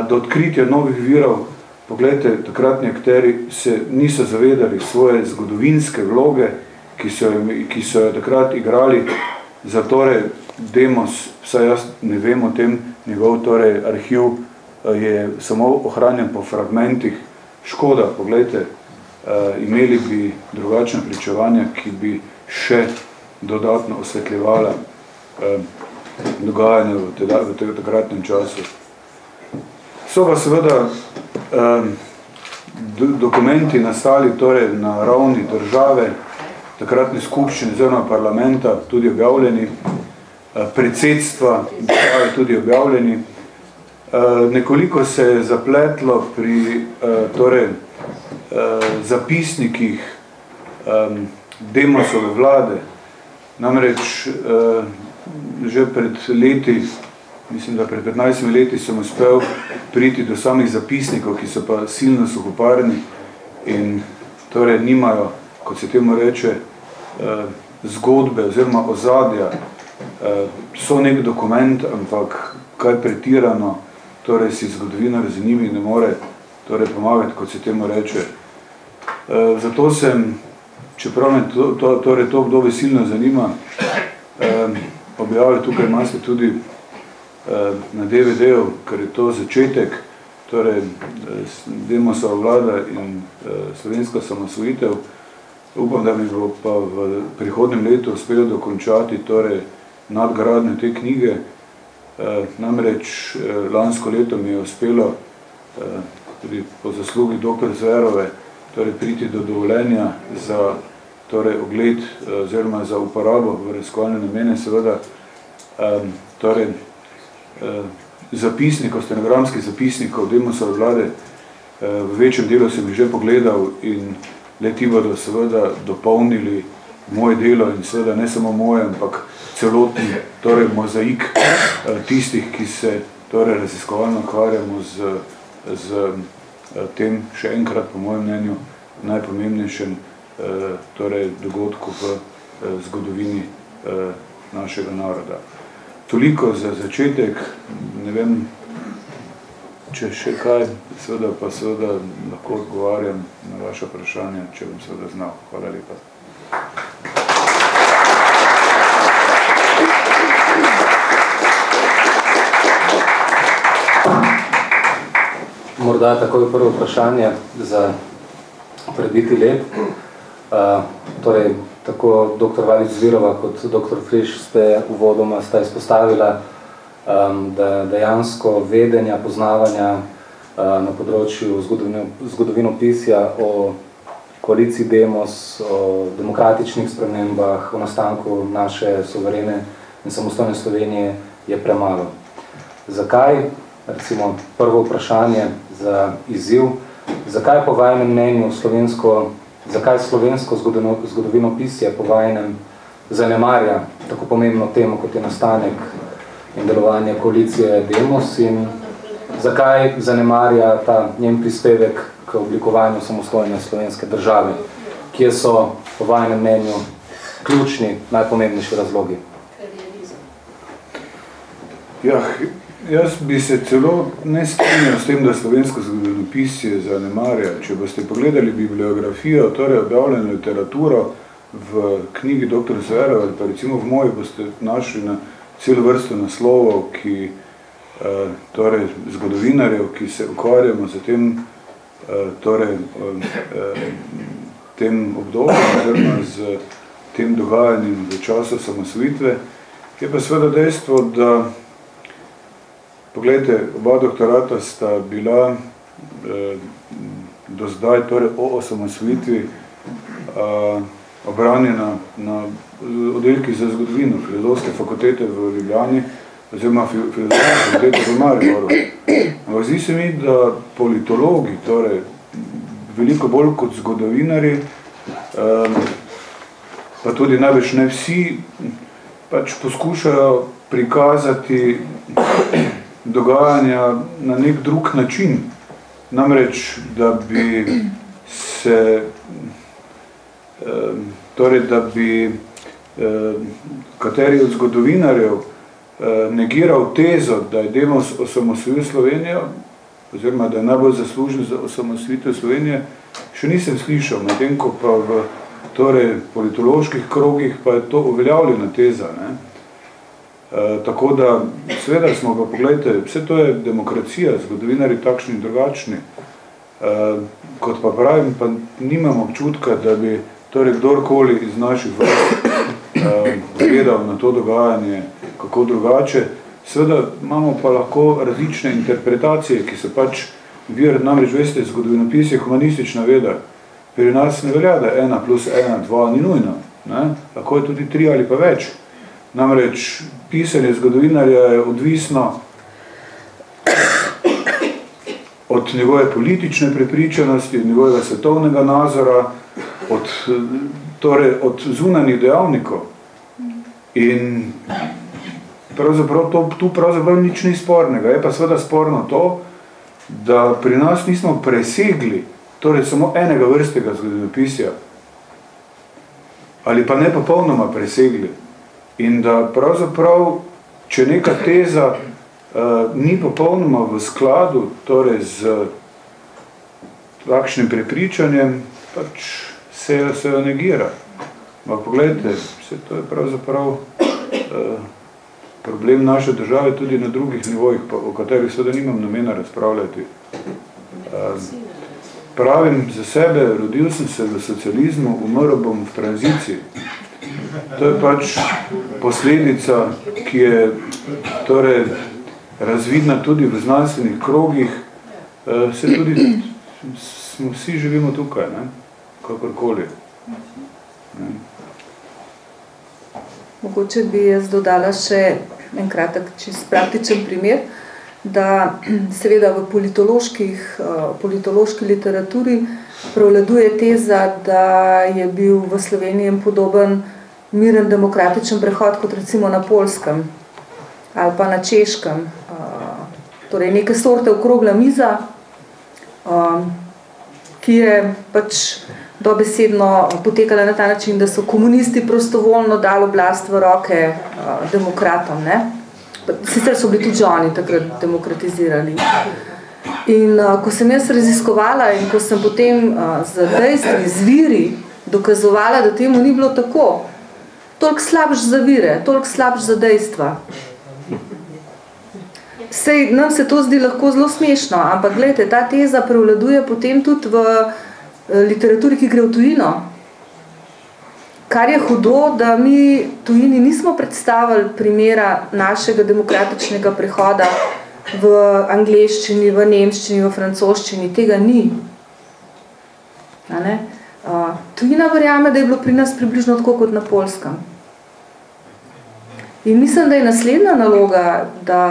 do odkritja novih virov. Poglejte, takratni akteri se niso zavedali svoje zgodovinske vloge, ki so jo takrat igrali, zatorej Demos, vsaj jaz ne vem o tem, njegov torej arhiv je samo ohranjen po fragmentih. Škoda, poglejte, imeli bi drugačne pričevanja, ki bi še dodatno osvetljevala dogajanje v takratnem času. So pa seveda dokumenti nastali torej na ravni države, takratne skupščine oziroma parlamenta, tudi objavljeni, predsedstva tudi objavljeni. Nekoliko se je zapletlo pri torej, zapisnikih Demosove vlade. Namreč že pred leti, mislim, da pred 15 leti sem uspel priti do samih zapisnikov, ki so pa silno suhoparni in torej nimajo, kot se temu reče, zgodbe oziroma ozadja. So nek dokument, ampak kaj pretirano, torej si zgodovinar z njimi ne more torej pomagati, kot se temu reče. Zato sem, čeprav me torej to obdobje silno zanima, objavil, tukaj imate tudi na DVD-u, ker je to začetek, torej Demosova vlada in slovenska osamosvojitev. Upam, da mi bo pa v prihodnjem letu uspelo dokončati torej nadgradnjo te knjige. Namreč lansko leto mi je uspelo tudi po zaslugi dr. Zverove torej priti do dovoljenja za torej ogled oziroma za uporabo v raziskovalne namene, seveda torej zapisnikov, stenogramskih zapisnikov Demosove vlade. V večjem delu sem jih že pogledal in le-ti bodo seveda dopolnili moje delo in seveda ne samo moje, ampak celotni torej mozaik tistih, ki se torej raziskovalno ukvarjamo z tem, še enkrat po mojem mnenju, najpomembnejšem torej dogodku v zgodovini našega naroda. Toliko za začetek, ne vem, če še kaj, seveda pa seveda lahko odgovarjam na vaše vprašanje, če bom seveda znal. Hvala lepa. Morda takoj prvo vprašanje za prebiti let. Torej, tako dr. Valič Zvirova kot dr. Friš ste uvodoma sta izpostavila, da dejansko vedenja, poznavanja na področju zgodovinopisja o koaliciji Demos, o demokratičnih spremembah, o nastanku naše suverene in samostojne Slovenije je premalo. Zakaj? Recimo prvo vprašanje za izziv. Zakaj po vajnem mnenju zakaj slovensko zgodovinopisje po vajnem zanemarja tako pomembno temo, kot je nastanek in delovanje koalicije Demos, in zakaj zanemarja ta njen prispevek k oblikovanju samostojne slovenske države, kje so po vajnem mnenju ključni, najpomembnejši razlogi? Jaz bi se celo ne strinjal s tem, da slovensko zgodovinopisje zanemarja. Če boste pogledali bibliografijo, torej objavljeno literaturo, v knjigi dr. Zverov ali pa recimo v moji boste našli na celo vrsto naslovov, ki torej zgodovinarjev, ki se ukvarjamo z tem obdobjem oziroma z tem dogajanjem v času osamosvojitve. Je pa seveda dejstvo, da poglejte, oba doktorata sta bila do zdaj torej o osamosvojitvi obranjena na oddelkih za zgodovino Filozofske fakultete v Ljubljani oziroma Filozofske fakultete v Mariboru. Ampak zdi se mi, da politologi, torej veliko bolj kot zgodovinari, pa tudi največ ne vsi, pač poskušajo prikazati dogajanja na nek drug način. Namreč, da bi se, torej, da bi kateri od zgodovinarjev negiral tezo, da je Demos osamosvojil Slovenijo, oziroma da je najbolj zaslužen za osamosvojitev Slovenije, še nisem slišal, medtem ko pa v torej, politoloških krogih pa je to uveljavljena teza. Ne? Tako da, seveda smo pa, pogledajte, vse to je demokracija, zgodovinari takšni in drugačni. Kot pa pravim, pa nimam občutka, da bi torej kdorkoli iz naših vrst gledal na to dogajanje kako drugače. Seveda imamo pa lahko različne interpretacije, ki so pač vir, namreč veste, zgodovinopis je humanistična veda. Pri nas ne velja, da 1 plus 1, 2 ni nujno. Ne? Lahko je tudi 3 ali pa več. Namreč pisanje zgodovinarja je odvisno od njegove politične prepričanosti, od njegovega svetovnega nazora, od zunanjih dejavnikov. In pravzaprav tu pravzaprav nič ni spornega. Je pa seveda sporno to, da pri nas nismo presegli torej samo enega vrstega zgodovinopisja ali pa ne popolnoma presegli. In da pravzaprav, če neka teza ni popolnoma v skladu torej z takšnim prepričanjem, pač se jo negira. Ampak pogledajte, vse to je pravzaprav problem naše države tudi na drugih nivojih, o katerih seveda nimam namena razpravljati. Pravim za sebe, rodil sem se v socializmu, umrl bom v tranziciji. To je pač posledica, ki je torej razvidna tudi v znanstvenih krogih. Se tudi vsi živimo tukaj, ne? Kakorkoli. Ne? Mogoče bi jaz dodala še en kratek, čist praktičen primer, da seveda v politološki literaturi prevladuje teza, da je bil v Sloveniji podoben miren demokratičen prehod kot recimo na Poljskem ali pa na Češkem. Torej neke sorte okrogla miza, ki je pač dobesedno potekala na ta način, da so komunisti prostovoljno dali oblast v roke demokratom. Ne? Sicer so bili tudi oni takrat demokratizirali. In ko sem jaz raziskovala in ko sem potem z dejstvi, z viri dokazovala, da temu ni bilo tako, toliko slabš za vire, toliko slabš za dejstva. Sej, nam se to zdi lahko zelo smešno, ampak gledajte, ta teza prevladuje potem tudi v literaturi, ki gre v tujino. Kar je hudo, da mi tujini nismo predstavili primera našega demokratičnega prehoda v angleščini, v nemščini, v francoščini. Tega ni. Tujina verjame, da je bilo pri nas približno tako kot na Poljskem. In mislim, da je naslednja naloga, da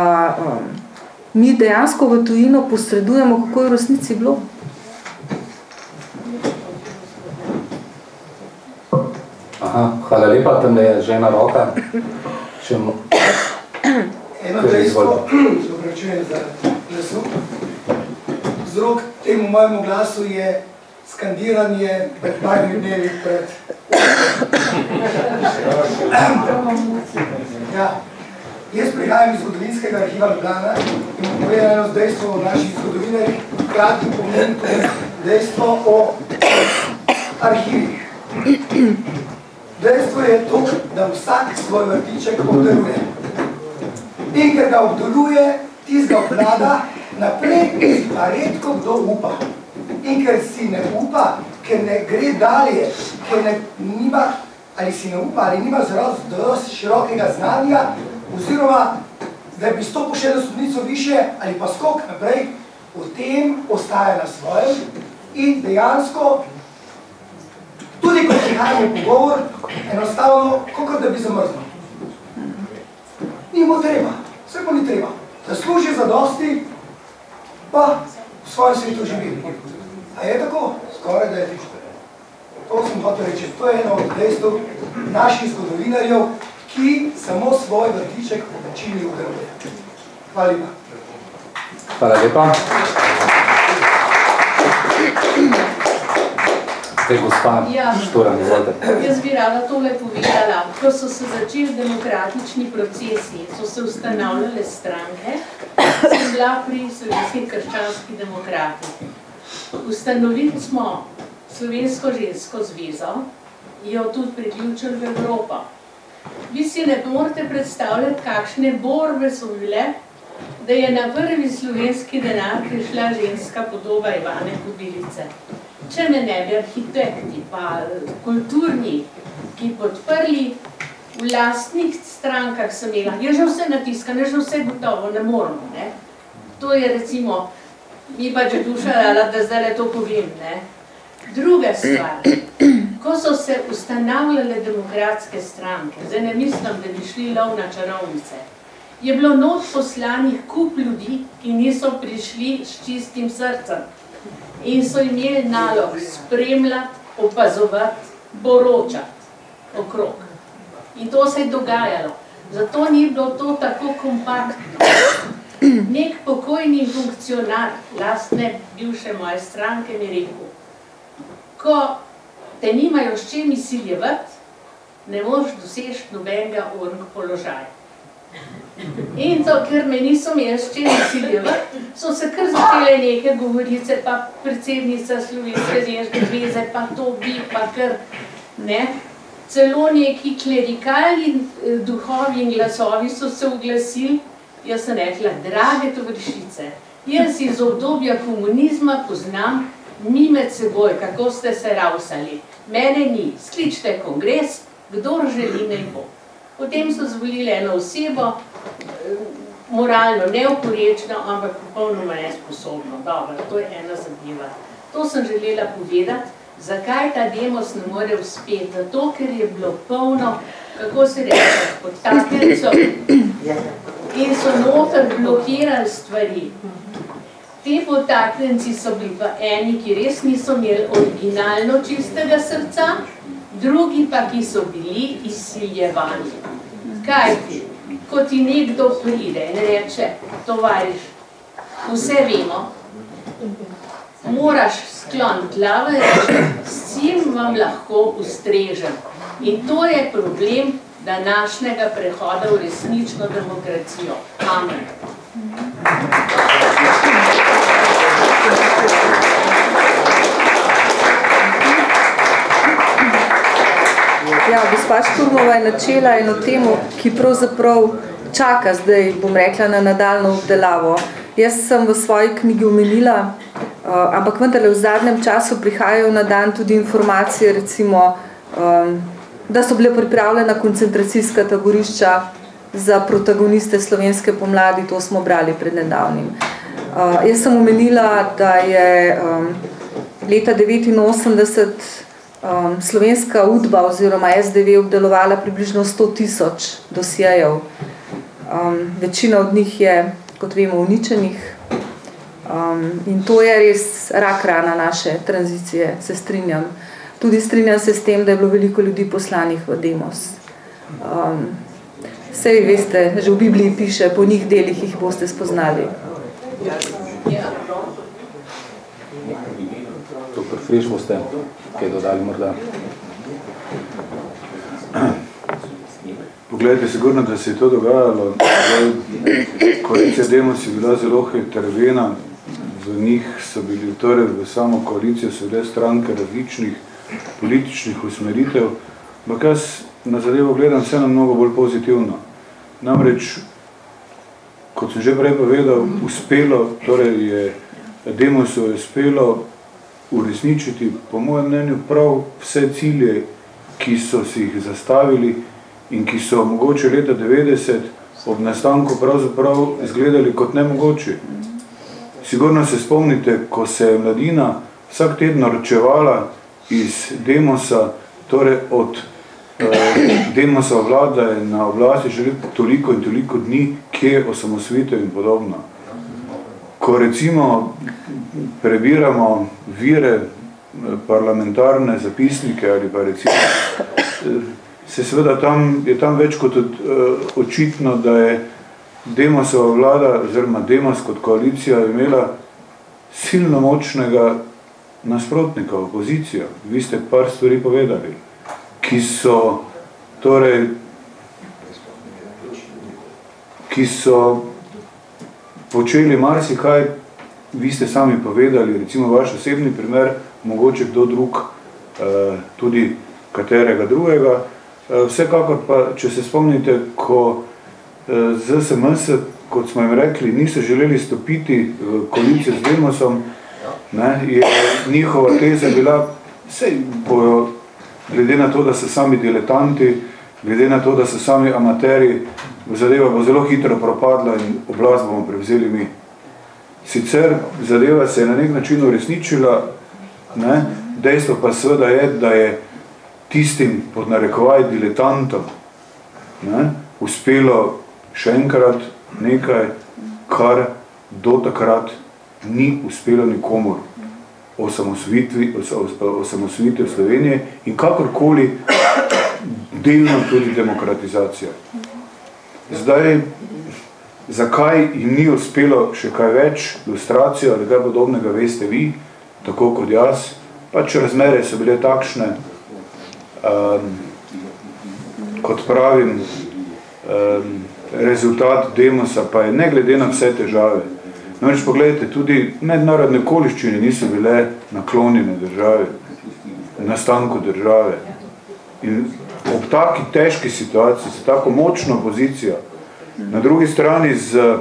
mi dejansko v tujino posredujemo, kako je v resnici bilo. Aha, hvala lepa, tam je žena roka. Eno dejstvo, se opravičujem za glasu. Vzrok temu mojemu glasu je skandiranje pred parmi dnevi pred... Ja. Jaz prihajam iz zgodovinskega arhiva Ljubljana in bom povedal eno dejstvo o naših zgodovinarjih, hkrati pomeni dejstvo o arhivih. Dejstvo je to, da vsak svoj vrtiček obdeluje. In ker ga obdeluje, tistega obvlada, naprej pa redko kdo upa. In ker si ne upa, ker ne gre dalje, ker nima, ali si ne upa, ali nima dosti širokega znanja, oziroma da bi stopil še na sodnico više, ali pa skok naprej, v tem ostaja na svojem in dejansko, tudi ko prihajamo v pogovor, enostavno, kakor da bi zamrznil. Ni mu treba, vse mu ni treba. Zasluži za dosti, pa v svojem svetu živi. A je tako? Skoraj da je tisto. To sem hotel reči. To je eno od dejstev naših zgodovinarjev, ki samo svoj vrtiček v večini obdeluje. Hvala lepa. Hvala lepa. Zdaj, gospa Šturan, izvolite. Jaz bi rada tole povedala. Ko so se začeli demokratični procesi, so se ustanavljale stranke, sem bila pri Slovenskih krščanskih demokratih. Ustanovili smo Slovensko žensko zvezo, jo tudi priključili v Evropo. Vi si ne morete predstavljati, kakšne borbe so bile, da je na prvi slovenski denar prišla ženska podoba Ivane Kobilice. Če me ne bi arhitekti, pa kulturni, ki podprli v lastnih strankah sem imela, je že vse natiskano, je že vse gotovo, ne moramo, ne. To je recimo, mi pa že duša dala, da zdaj to povem, ne. Druga stvar, ko so se ustanavljale demokratske stranke, zdaj ne mislim, da bi šli lov na čarovnice, je bilo not poslanih kup ljudi, ki niso prišli s čistim srcem in so imeli nalog spremljati, opazovati, poročati okrog. In to se je dogajalo. Zato ni bilo to tako kompaktno. Nek pokojni funkcionar lastne bivše moje stranke mi rekel, ko te nimajo s čem izsiljevati, ne moreš doseči nobenega org položaja. In to, ker me niso imeli s čem izsiljevati, so se kar začele neke govorice, pa predsednica Slovenske ženske zveze, pa to bi, pa kar, ne. Celo neki klerikalni duhovi in glasovi so se oglasili. Jaz sem rekla, drage tovarišice, jaz iz obdobja komunizma poznam mi med seboj, kako ste se ravsali. Mene ni, skličite kongres, kdor želi naj bo. Potem so zvolili eno osebo, moralno neoporečno, ampak popolnoma nesposobno. Dobro, to je ena zadeva. To sem želela povedati, zakaj ta demos ne more uspeti. Zato, ker je bilo polno, kako se reče, podtaknjencev in so noter blokirali stvari. Te podtaknjenci so bili pa eni, ki res niso imeli originalno čistega srca, drugi pa, ki so bili izsiljevani. Kaj ti? Ko ti nekdo pride in reče, tovariš, vse vemo, moraš skloniti glavo in reči, s čim vam lahko ustrežem. In to je problem današnjega prehoda v resnično demokracijo. Amen. Ja, gospa Šturmova je načela eno temo, ki pravzaprav čaka zdaj, bom rekla, na nadaljno obdelavo. Jaz sem v svoji knjigi omenila, ampak vendarle v zadnjem času prihajajo na dan tudi informacije, recimo, da so bile pripravljena koncentracijska taborišča za protagoniste slovenske pomladi, to smo brali pred nedavnim. Jaz sem omenila, da je leta 1989 slovenska UDBA oziroma SDV obdelovala približno 100.000 dosjejev. Večina od njih je, kot vemo, uničenih. In to je res rak rana naše tranzicije, se strinjam. Tudi strinjam se s tem, da je bilo veliko ljudi poslanih v demos. Sej veste, že v Bibliji piše, po njih delih jih boste spoznali. Doktor Friš, boste kaj dodali morda? Poglejte, sigurno, da se je to dogajalo. Koalicija Demos je bila zelo heterogena. V njih so bili, torej v samo koalicijo so bile stranke različnih političnih usmeritev. ampak jaz na zadevo gledam vseeno mnogo bolj pozitivno. Namreč, kot sem že prej povedal, torej je Demosu uspelo uresničiti, po mojem mnenju, prav vse cilje, ki so si jih zastavili in ki so mogoče leta 90 ob nastanku pravzaprav izgledali kot nemogoči. Sigurno se spomnite, ko se je mladina vsak teden norčevala iz Demosa, torej od Demosova vlada je na oblasti želi toliko in toliko dni, kje osamosvojitev in podobno. Ko recimo prebiramo vire, parlamentarne zapisnike ali pa recimo, se seveda je tam več kot očitno, da je Demosova vlada oziroma Demos kot koalicija imela silno močnega nasprotnika, opozicijo. Vi ste par stvari povedali, ki so počeli marsikaj, vi ste sami povedali, recimo vaš osebni primer, mogoče kdo drug, tudi katerega drugega. Vsekakor pa, če se spomnite, ko z SMS, kot smo jim rekli, niso želeli stopiti v koalicijo z Demosom, je njihova teza bila, sej bojo, glede na to, da so sami diletanti, glede na to, da so sami amateri, zadeva bo zelo hitro propadla in oblast bomo prevzeli mi. Sicer zadeva se je na nek način uresničila, dejstvo pa seveda je, da je tistim pod narekovaj diletantom uspelo še enkrat nekaj, kar do takrat ni uspelo nikomur osamosvojitev Slovenije in kakorkoli delno tudi demokratizacija. Zdaj, zakaj jim ni uspelo še kaj več, ilustracijo ali kaj podobnega, veste vi, tako kot jaz, pač razmere so bile takšne, kot pravim, rezultat Demosa pa je ne glede na vse težave. Namreč pogledajte, tudi mednarodne okoliščine niso bile naklonjene države, nastanku države. In ob taki težki situaciji, s tako močno opozicijo, na drugi strani z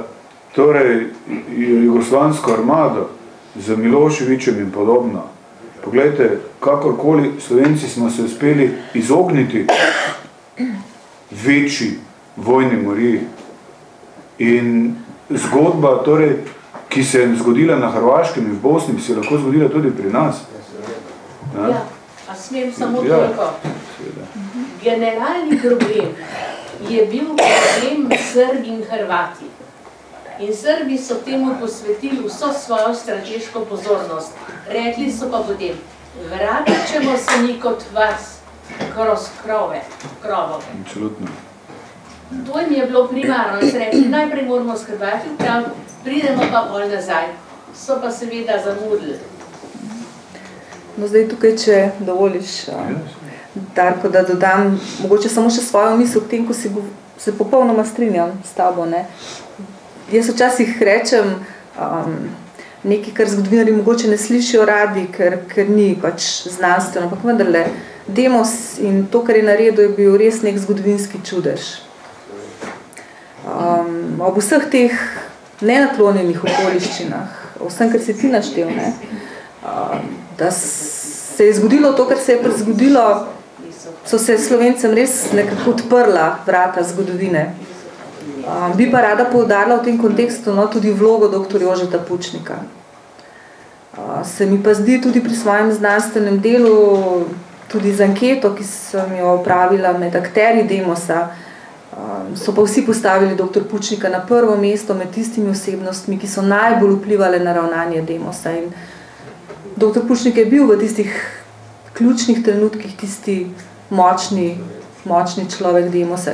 jugoslovansko armado, z Miloševićem in podobno, pogledajte, kakorkoli Slovenci smo se uspeli izogniti večji vojni moriji. In zgodba, ki se je zgodila na Hrvaškem in v Bosni, bi se lahko zgodila tudi pri nas. Ja, a smem samo toliko. Generalni problem je bil problem Srbi in Hrvati. In Srbi so temu posvetili vso svojo strateško pozornost. Rekli so pa potem, vratit ćemo se mi kot vas kroz krovove. Absolutno. To jim je bilo primarno. In se rekli, najprej moramo s Hrvati upraviti, pridemo pa bolj nazaj. So pa seveda zamudili. No zdaj tukaj, če dovoliš, Darko, da dodam mogoče samo še svojo misel k tem, ko se popolnoma strinjam s tabo. Jaz včasih rečem nekaj, kar zgodovinarji mogoče ne slišijo radi, ker ni pač znanstveno, ampak vendarle, Demos in to, kar je naredil, je bil res nek zgodovinski čudež. Ob vseh teh nenaklonjenih okoliščinah, vsem, kar si ti naštel, da se je zgodilo to, kar se je zgodilo, so se Slovencem res nekako odprla vrata zgodovine. Bi pa rada poudarila v tem kontekstu tudi vlogo dr. Jožeta Pučnika. Se mi pa zdi tudi pri svojem znanstvenem delu, tudi z anketo, ki sem jo opravila med akterji Demosa, so pa vsi postavili dr. Pučnika na prvo mesto med tistimi osebnostmi, ki so najbolj vplivali na ravnanje Demosa. In dr. Pučnik je bil v tistih ključnih trenutkih tisti močni človek Demosa,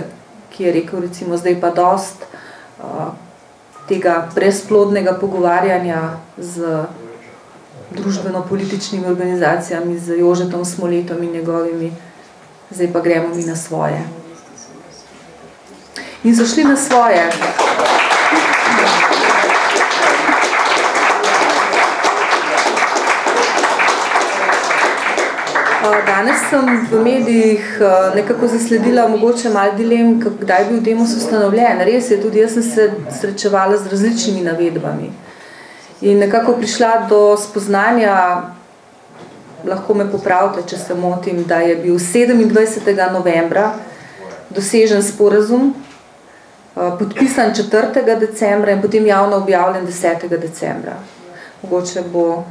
ki je rekel, recimo, zdaj pa dost tega brezplodnega pogovarjanja z družbeno-političnimi organizacijami, z Jožetom Smoletom in njegovimi, zdaj pa gremo mi na svoje. In so šli na svoje. Danes sem v medijih nekako zasledila mogoče malo dilem, kdaj je bil Demos ustanovljen. Res je, tudi jaz sem se srečevala z različnimi navedbami. In nekako prišla do spoznanja, lahko me popravite, če se motim, da je bil 27. novembra dosežen sporazum, podpisan 4. decembra in potem javno objavljen 10. decembra. Mogoče bo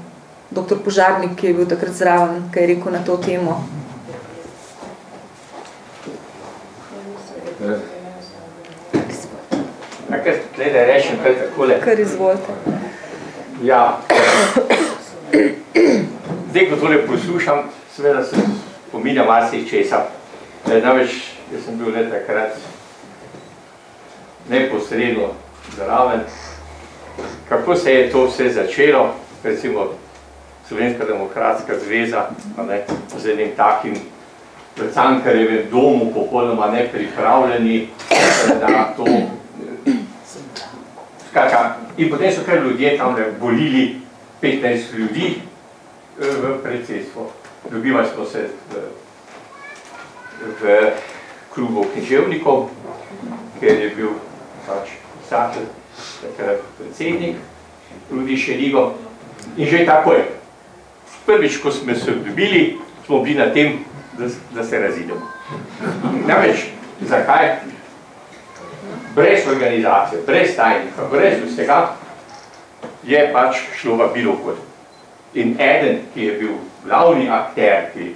dr. Požarnik, ki je bil takrat zraven, kaj je rekel na to temo. Kar tlede rečem, kaj takole. Kar izvolite. Ja, zdaj, ko tole poslušam, seveda se spominja marsih česa. Namreč, jaz sem bil takrat neposredno zraven. Kako se je to vse začelo, recimo Slovenska demokratska zveza, z enim takim v Cankarjevem domu popolnoma nepripravljeni na to. Skratka, in potem so kar ljudje tam volili 15 ljudi v predsedstvo. Dobivali smo se v klubu književnikov, kjer je bil pač pisatelj, takrat predsednik, Rudi Šeligo. In že takoj, prvič, ko smo se dobili, smo bili na tem, da se razidemo. Namreč, zakaj? Brez organizacije, brez tajnika, brez vsega je pač šlo vabilo okoli. In eden, ki je bil glavni akter, ki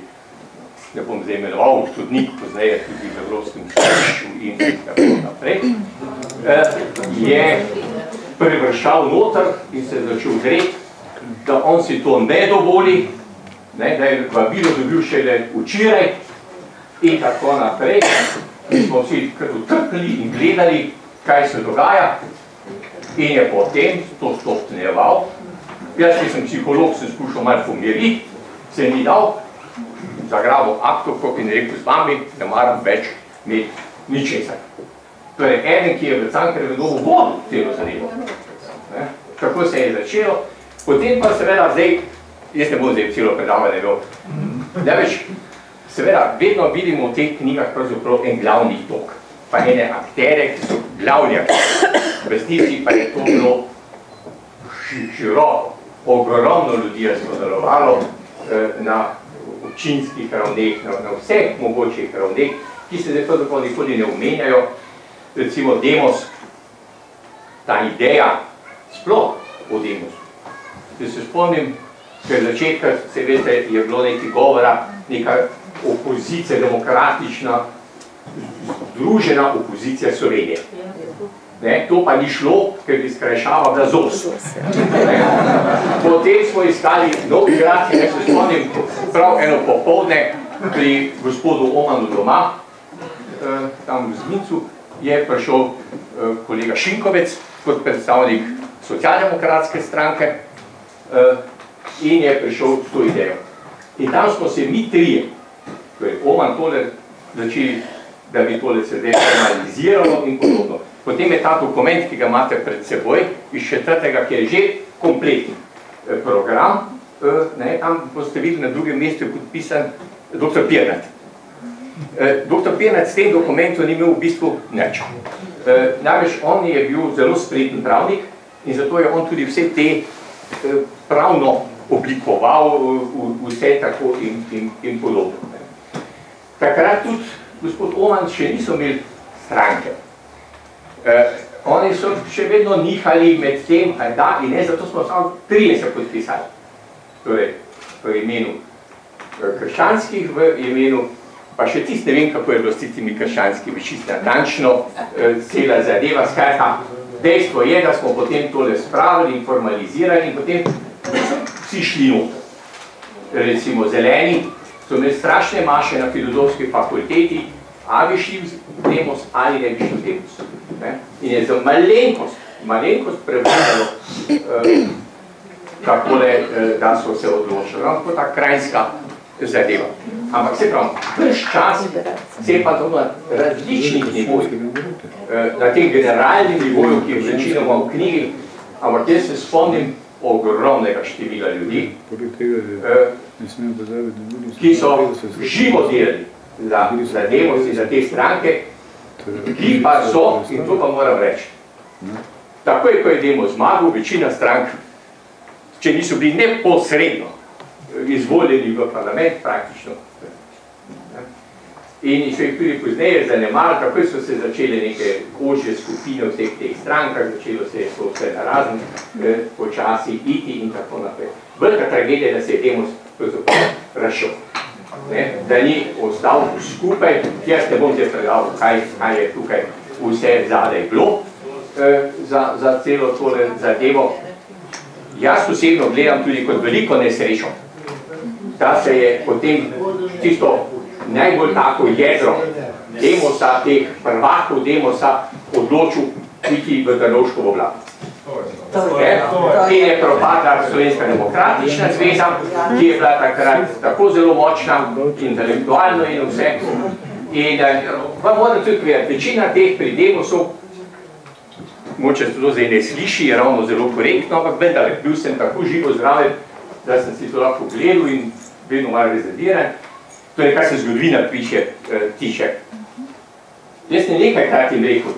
ne bom zdaj imenoval, sodnik, pozneje tudi v Evropskem sodišču in tako naprej, je prevršal noter in se začel greti, da on si to ne dovoli, da je vabilo dobil šele včeraj in tako naprej. Mi smo vsi kar utrkali in gledali, kaj se dogaja, in je potem to stopnjeval. Jaz, ki sem psiholog, sem skušal malo pomiriti, se ni dal, zagrabil aktovko in rekel z vami, ne maram več imeti ničesar. Torej, eden, ki je v Cankarjevem domu vodil celo zadevo. Kako se je začelo, potem pa seveda zdaj, jaz ne bom zdaj celo predavanje imel, največ, seveda, vedno vidimo v teh knjigah pravzaprav en glavni tok, pa ene aktere, ki so glavni aktere. V resnici pa je to bilo široko, ogromno ljudi je sodelovalo na občinskih ravneh, na vseh mogočih ravneh, ki se zdaj pravzaprav nikoli ne omenjajo. Recimo Demos, ta ideja, sploh o Demosu. Če se spomnim, ker začetka, se veste, je bilo nekaj govora, neka opozicija, demokratična, združena opozicija Slovenije. To pa ni šlo, ker bi skrajšava bila ZOS. Potem smo iskali novi grad, in se spomnim, prav eno popoldne pri gospodu Omanu doma, tam v Zmincu, je prišel kolega Šinkovec kot predstavnik socialdemokratske stranke in je prišel s to idejo. In tam smo se mi trije, torej Oman tole začeli, da bi tole se zdaj analiziralo in podobno. Potem je ta dokument, ki ga imate pred seboj, iz 4., ki je že kompletni program, tam boste videli na drugem mestu je podpisan dr. Pirnat. Dr. Pirnat s tem dokumentom ni imel v bistvu nič. Največ on je bil zelo spreten pravnik in zato je on tudi vse te pravno oblikoval, vse tako in podobno. Takrat tudi gospod Oman še niso imeli stranke. Oni so še vedno nihali med tem, da in ne, zato smo samo 30 podpisali. Torej, v imenu krščanskih, v imenu, pa še tist ne vem, kako je bilo s tistimi krščanskimi, čisto natančno, cela zadeva, skratka, dejstvo je, da smo potem tole spravili in formalizirali in potem vsi šli noter. Recimo zeleni so imeli strašne maše na filozofski fakulteti, a bi šli v Demos ali ne bi šli v Demos. In je za malenkost prevladalo, kakole, da so se odločili. Tako ta krajinska zadeva. Ampak se pravi, prvi čas se je pa to na različnih nivojih. Na tem generalnem nivoju, ki je večinoma v knjigi, ampak jaz se spomnim, ogromnega števila ljudi, ki so živo delali za Demos in za te stranke, ki pa so, in to pa moram reči, takoj, ko je Demos zmagal, večina strank, če niso bili neposredno izvoljeni v parlament, praktično, in so jih tudi pozneje zanemali, takoj so se začele neke ožje skupine v vseh teh strankah, začelo se je vse narazen počasi iti in tako naprej. Velika tragedija, da se je Demos razšel, da ni ostal skupaj. Jaz ne bom se predal, kaj je tukaj vse zadaj bilo za celo tole zadevo. Jaz osebno gledam tudi kot veliko nesrečo, da se je potem tisto najbolj tako jedro Demosa, teh prvakov Demosa, odločil iti v Drnovškovo vlado. In je propadla Slovenska demokratična zveza, ki je bila takrat tako zelo močna, intelektualno in vse. In vam moram tudi povedati, večina teh pri Demosov, moče se to zdaj ne sliši, je ravno zelo korektno, ampak vendar, bil sem tako živo zdraven, da sem si to lahko gledal in vedno malo rezerviran. To je, kar se zgodovina tiče. Jaz sem nekajkrat jim rekel,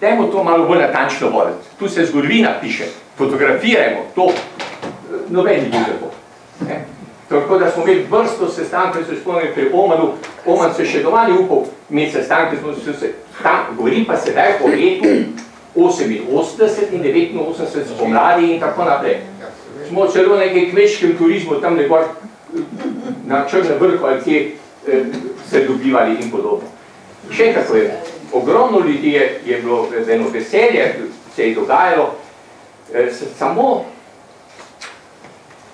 dajmo to malo bolj natančno voditi. Tu se zgodovina piše, fotografirajmo to, noben ni bil za to. Tako da smo imeli vrsto sestankov, se spomnim pri Omanu, Oman se še doma ni upal imeti sestanke, govorim pa sedaj o letu 88 in 89 spomladi in tako naprej. Smo celo nekaj kmečkem turizmu tam nekor na Črnem vrhu ali kje se dobivali in podobno. Še enkrat povem, ogromno ljudi je bilo eno veselje, se je dogajalo, samo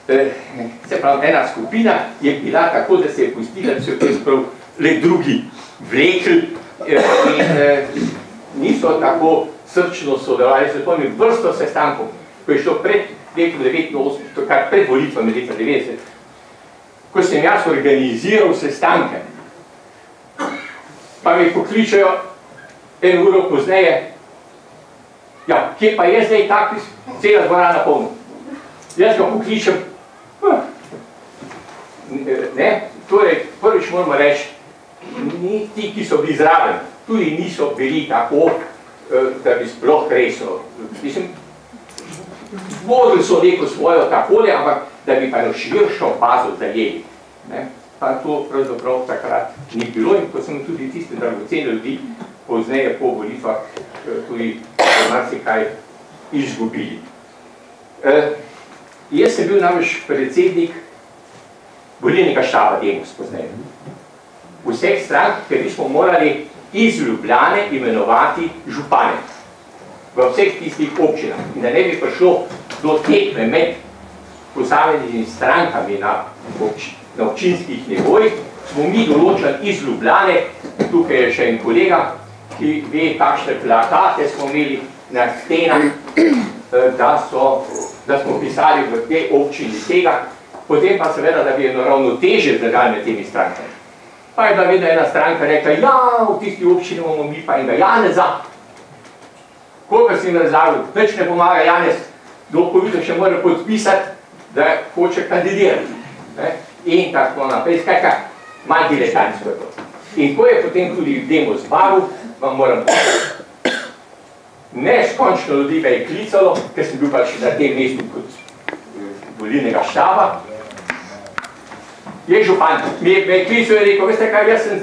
se pravi, ena skupina je bila tako, da se je pustila, da so jo le drugi vlekli in niso tako srčno sodelovali. Se spomnim vrsto sestankov, ko je šlo pred letom 89, kar pred volitvami leta 90, ko sem jaz organiziral sestanke, pa me pokličajo en uro pozneje, ja, kje pa je zdaj tak, cela dvorana polna. Jaz ga pokličem, ne, torej, prvič moramo reči, ti, ki so bili zraven, tudi niso bili tako, da bi sploh resno. Mislim, vodili so neko svojo takole, ampak da bi pa eno širšo bazo zajeli. Pa to pravzaprav takrat ni bilo in ko sem tudi tiste dragocene ljudi pozneje po volitvah tudi marsikaj izgubili. Jaz sem bil namreč predsednik volilnega štaba Demos pozneje. Vseh strank, ker smo morali iz Ljubljane imenovati župane v vseh tistih občinah. In da ne bi prišlo do tekme med posameznimi strankami na občinskih nivojih, smo mi določili iz Ljubljane, tukaj je še en kolega, ki ve, kakšne plakate smo imeli na stenah, da smo pisali v te občini tega, potem pa seveda, da bi eno ravnotežje zdržali med temi strankami. Pa je bila vedno ena stranka rekla, ja, v tisti občini bomo mi pa enega Janeza. Koliko sem razlagal, nič ne pomaga Janez, Dokovica še mora podpisati, da hoče kandidirati. In tako naprej, skratka, manj diletantsko je to. In ko je potem tudi Demos zmagal, vam moram povedati. Neskončno ljudi ga je klicalo, ker sem bil pač na tem mestu kot volilnega štaba. Je župan, me je klical in rekel, veste kaj, jaz sem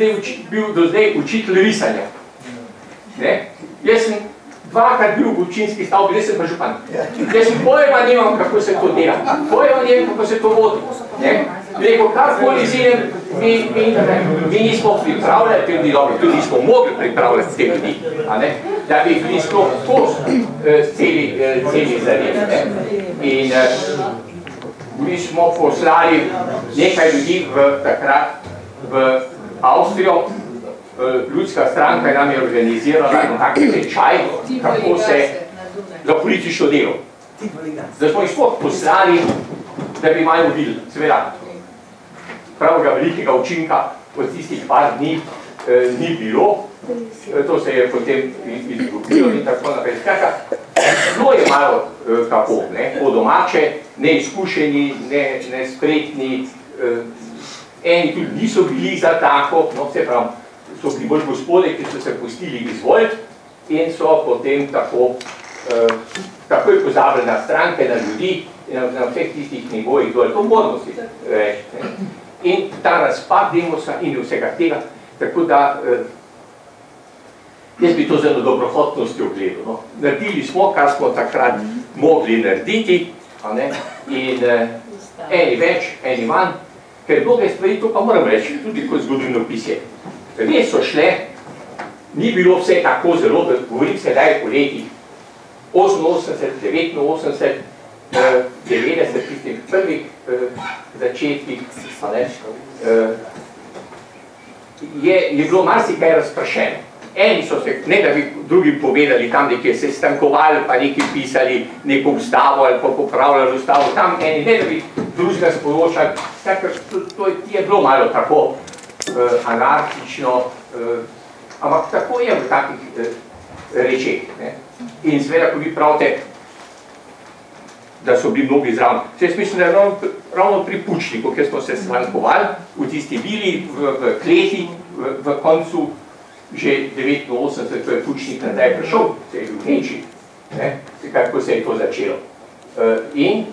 bil do zdaj učitelj risanja. Jaz sem dvakrat bil v občinski stavbi, jaz sem pa župan. Jaz sem pojma nimam, kako se to dela. Pojma nimam, kako se to vodi. Rekel, karkoli zinem, mi nismo pripravljali te ljudi dobro, tudi nismo mogli pripravljati te ljudi, da bi bili sploh kos celi zadev. In mi smo poslali nekaj ljudi takrat v Avstrijo, ljudska stranka nam je organizirala tak tečaj, kako se za politično delo. Da smo jih sploh poslali, da bi malo videli, seveda. Pravega velikega učinka od tistih par dni ni bilo, to se je potem izgubilo in tako naprej. Skratka, zelo je malo tako, ne, po domače, neizkušeni, nespretni, eni tudi niso bili za tako, no, se pravi, so bili bolj gospode, ki so se pustili izvoliti in so potem takoj pozabili na stranke, na ljudi in na vseh tistih nivojih dol, to moramo si reči. In ta razpad demosa in vsega tega, tako da jaz bi to zelo dobrohotnostjo gledal. No. Naredili smo, kar smo takrat mogli narediti, in eni več, eni manj, ker mnoge stvari, to pa moram reči, tudi kot zgodovinopisje, res so šle, ni bilo vse tako zelo, da govorim sedaj po letih 88, 89, 90, tistih prvih začetkih, je bilo marsikaj razprašeno. Eni so se, ne da bi drugim povedali tam, nekje se stankovali, pa nekaj pisali, neko ustavo ali pa popravljali ustavo, tam eni, ne da bi drugega sporočali, to je bilo malo tako anarhično, ampak tako je v takih rečeh. In seveda, ko vi pravite, da so bili mnogi zraven. Jaz mislim, da je ravno pri Pučniku, kjer smo se stankovali, v tisti vili, v kleti, v koncu, že 89, ko je Pučnik nadaj prišel, se je bil v Nemčiji, kako se je to začelo. In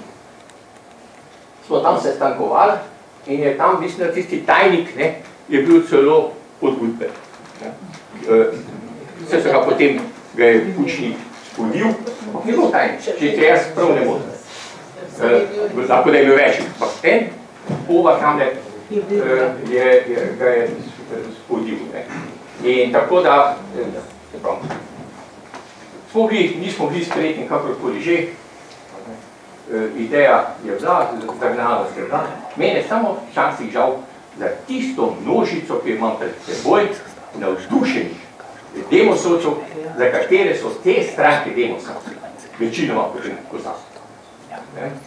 smo tam se stankovali in je tam, mislim, da tisti tajnik je bil celo podgudbe. Vse so ga potem, ga je Pučnik spodil, ampak ni bilo tajnik, če te jaz prav ne motim. Lahko da je bil več, ampak en pova tam ga je spodil. In tako da, nismo bili spretni kakorkoli že, ideja je bila, zagnala se bila, mene samo včasih žal za tisto množico, ki imam pred seboj, navdušenih demosovcev, za katere so te stranke demosa večinoma potem kozali.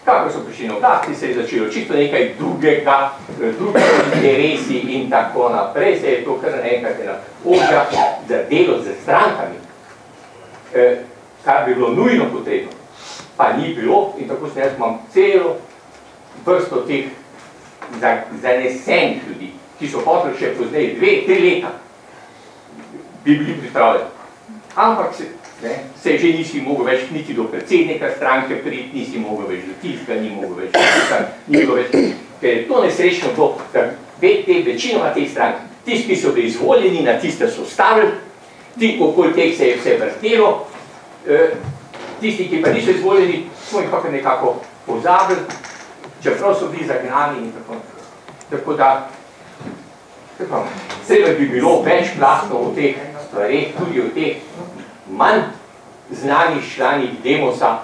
Kako so prišli na oblasti, se je začelo čisto nekaj drugega, drugi interesi in tako naprej, se je to kar naenkrat ena ožja za delo z strankami, kar bi bilo nujno potrebno, pa ni bilo in tako sem jaz imam celo vrsto teh zanesenih ljudi, ki so hoteli še pozneje 2-3 leta bi bili pripravljeni. Ampak se že nisi mogel več niti do predsednika stranke priti, nisi mogel več do tiska, ni mogel več do tiska, ker je to nesrečno to, da večinoma teh strank, tisti, ki so bili izvoljeni, na tiste so stavili, ti, okoli teh se je vse vrtelo, tisti, ki pa niso izvoljeni, smo jih pa nekako pozabili, čeprav so bili zagnani in tako naprej. Tako da, treba bi bilo več plastno v teh stvareh, tudi v teh manj znanih članih demosa,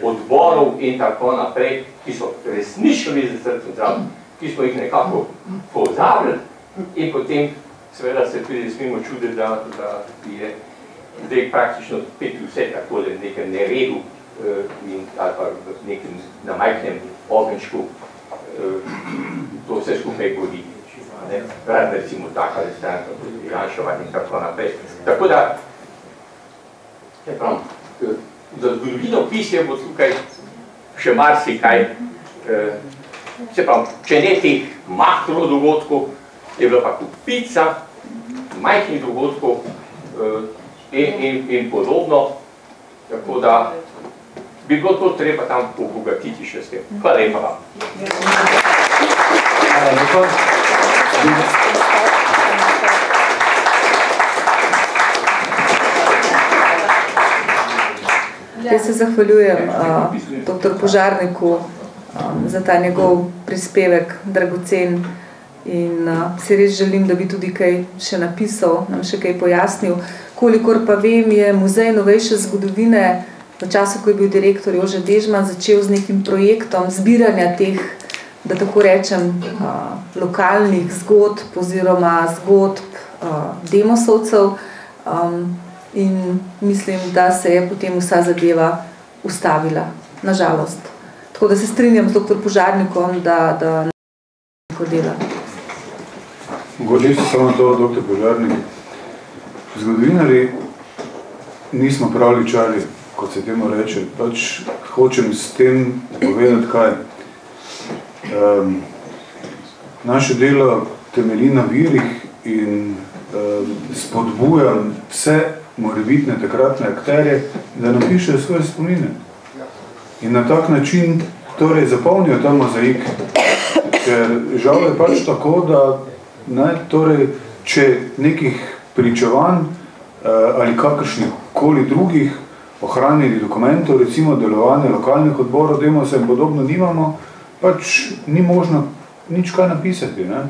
odborov in tako naprej, ki so resnično bili za srcem zdravi, ki smo jih nekako pozabili in potem seveda se tudi smemo čuditi, da je zdaj praktično spet vse takole v nekem neredu ali pa v nekem namajknem ogenčku to vse skupaj godi. Rad recimo taka stranka, Janševa in tako naprej. Tako da za zgodovino pisje bo tukaj še marsikaj, se pravi, če ne teh makro dogodkov, je bila pa kupica majhnih dogodkov in podobno, tako da bi bilo to treba tam obogatiti še s tem. Hvala lepa vam. Hvala lepa. Jaz se zahvaljujem dr. Požarniku za ta njegov prispevek, dragocen, in si res želim, da bi tudi kaj še napisal, nam še kaj pojasnil. Kolikor pa vem, je Muzej novejše zgodovine v času, ko je bil direktor Jože Dežman, začel z nekim projektom zbiranja teh, da tako rečem, lokalnih zgodb oziroma zgodb demosovcev, in mislim, da se je potem vsa zadeva ustavila, nažalost. Tako da se strinjam z dr. Požarnikom, da nekako dela. Mogoče se samo to, dr. Požarnik. Zgodovinari nismo pravličari. kot se temu reče. Pač hočem s tem povedati kaj. Naše delo temelji na virih in spodbujam vse morebitne takratne akterje, da napišejo svoje spomine. In na tak način torej zapolnijo ta mozaik. Ker žal je pač tako, da torej, če nekih pričevanj ali kakršnih koli drugih ohranjenih dokumentov, recimo delovanje lokalnih odborov, Demosa in podobno nimamo, pač ni možno nič kaj napisati. Ne?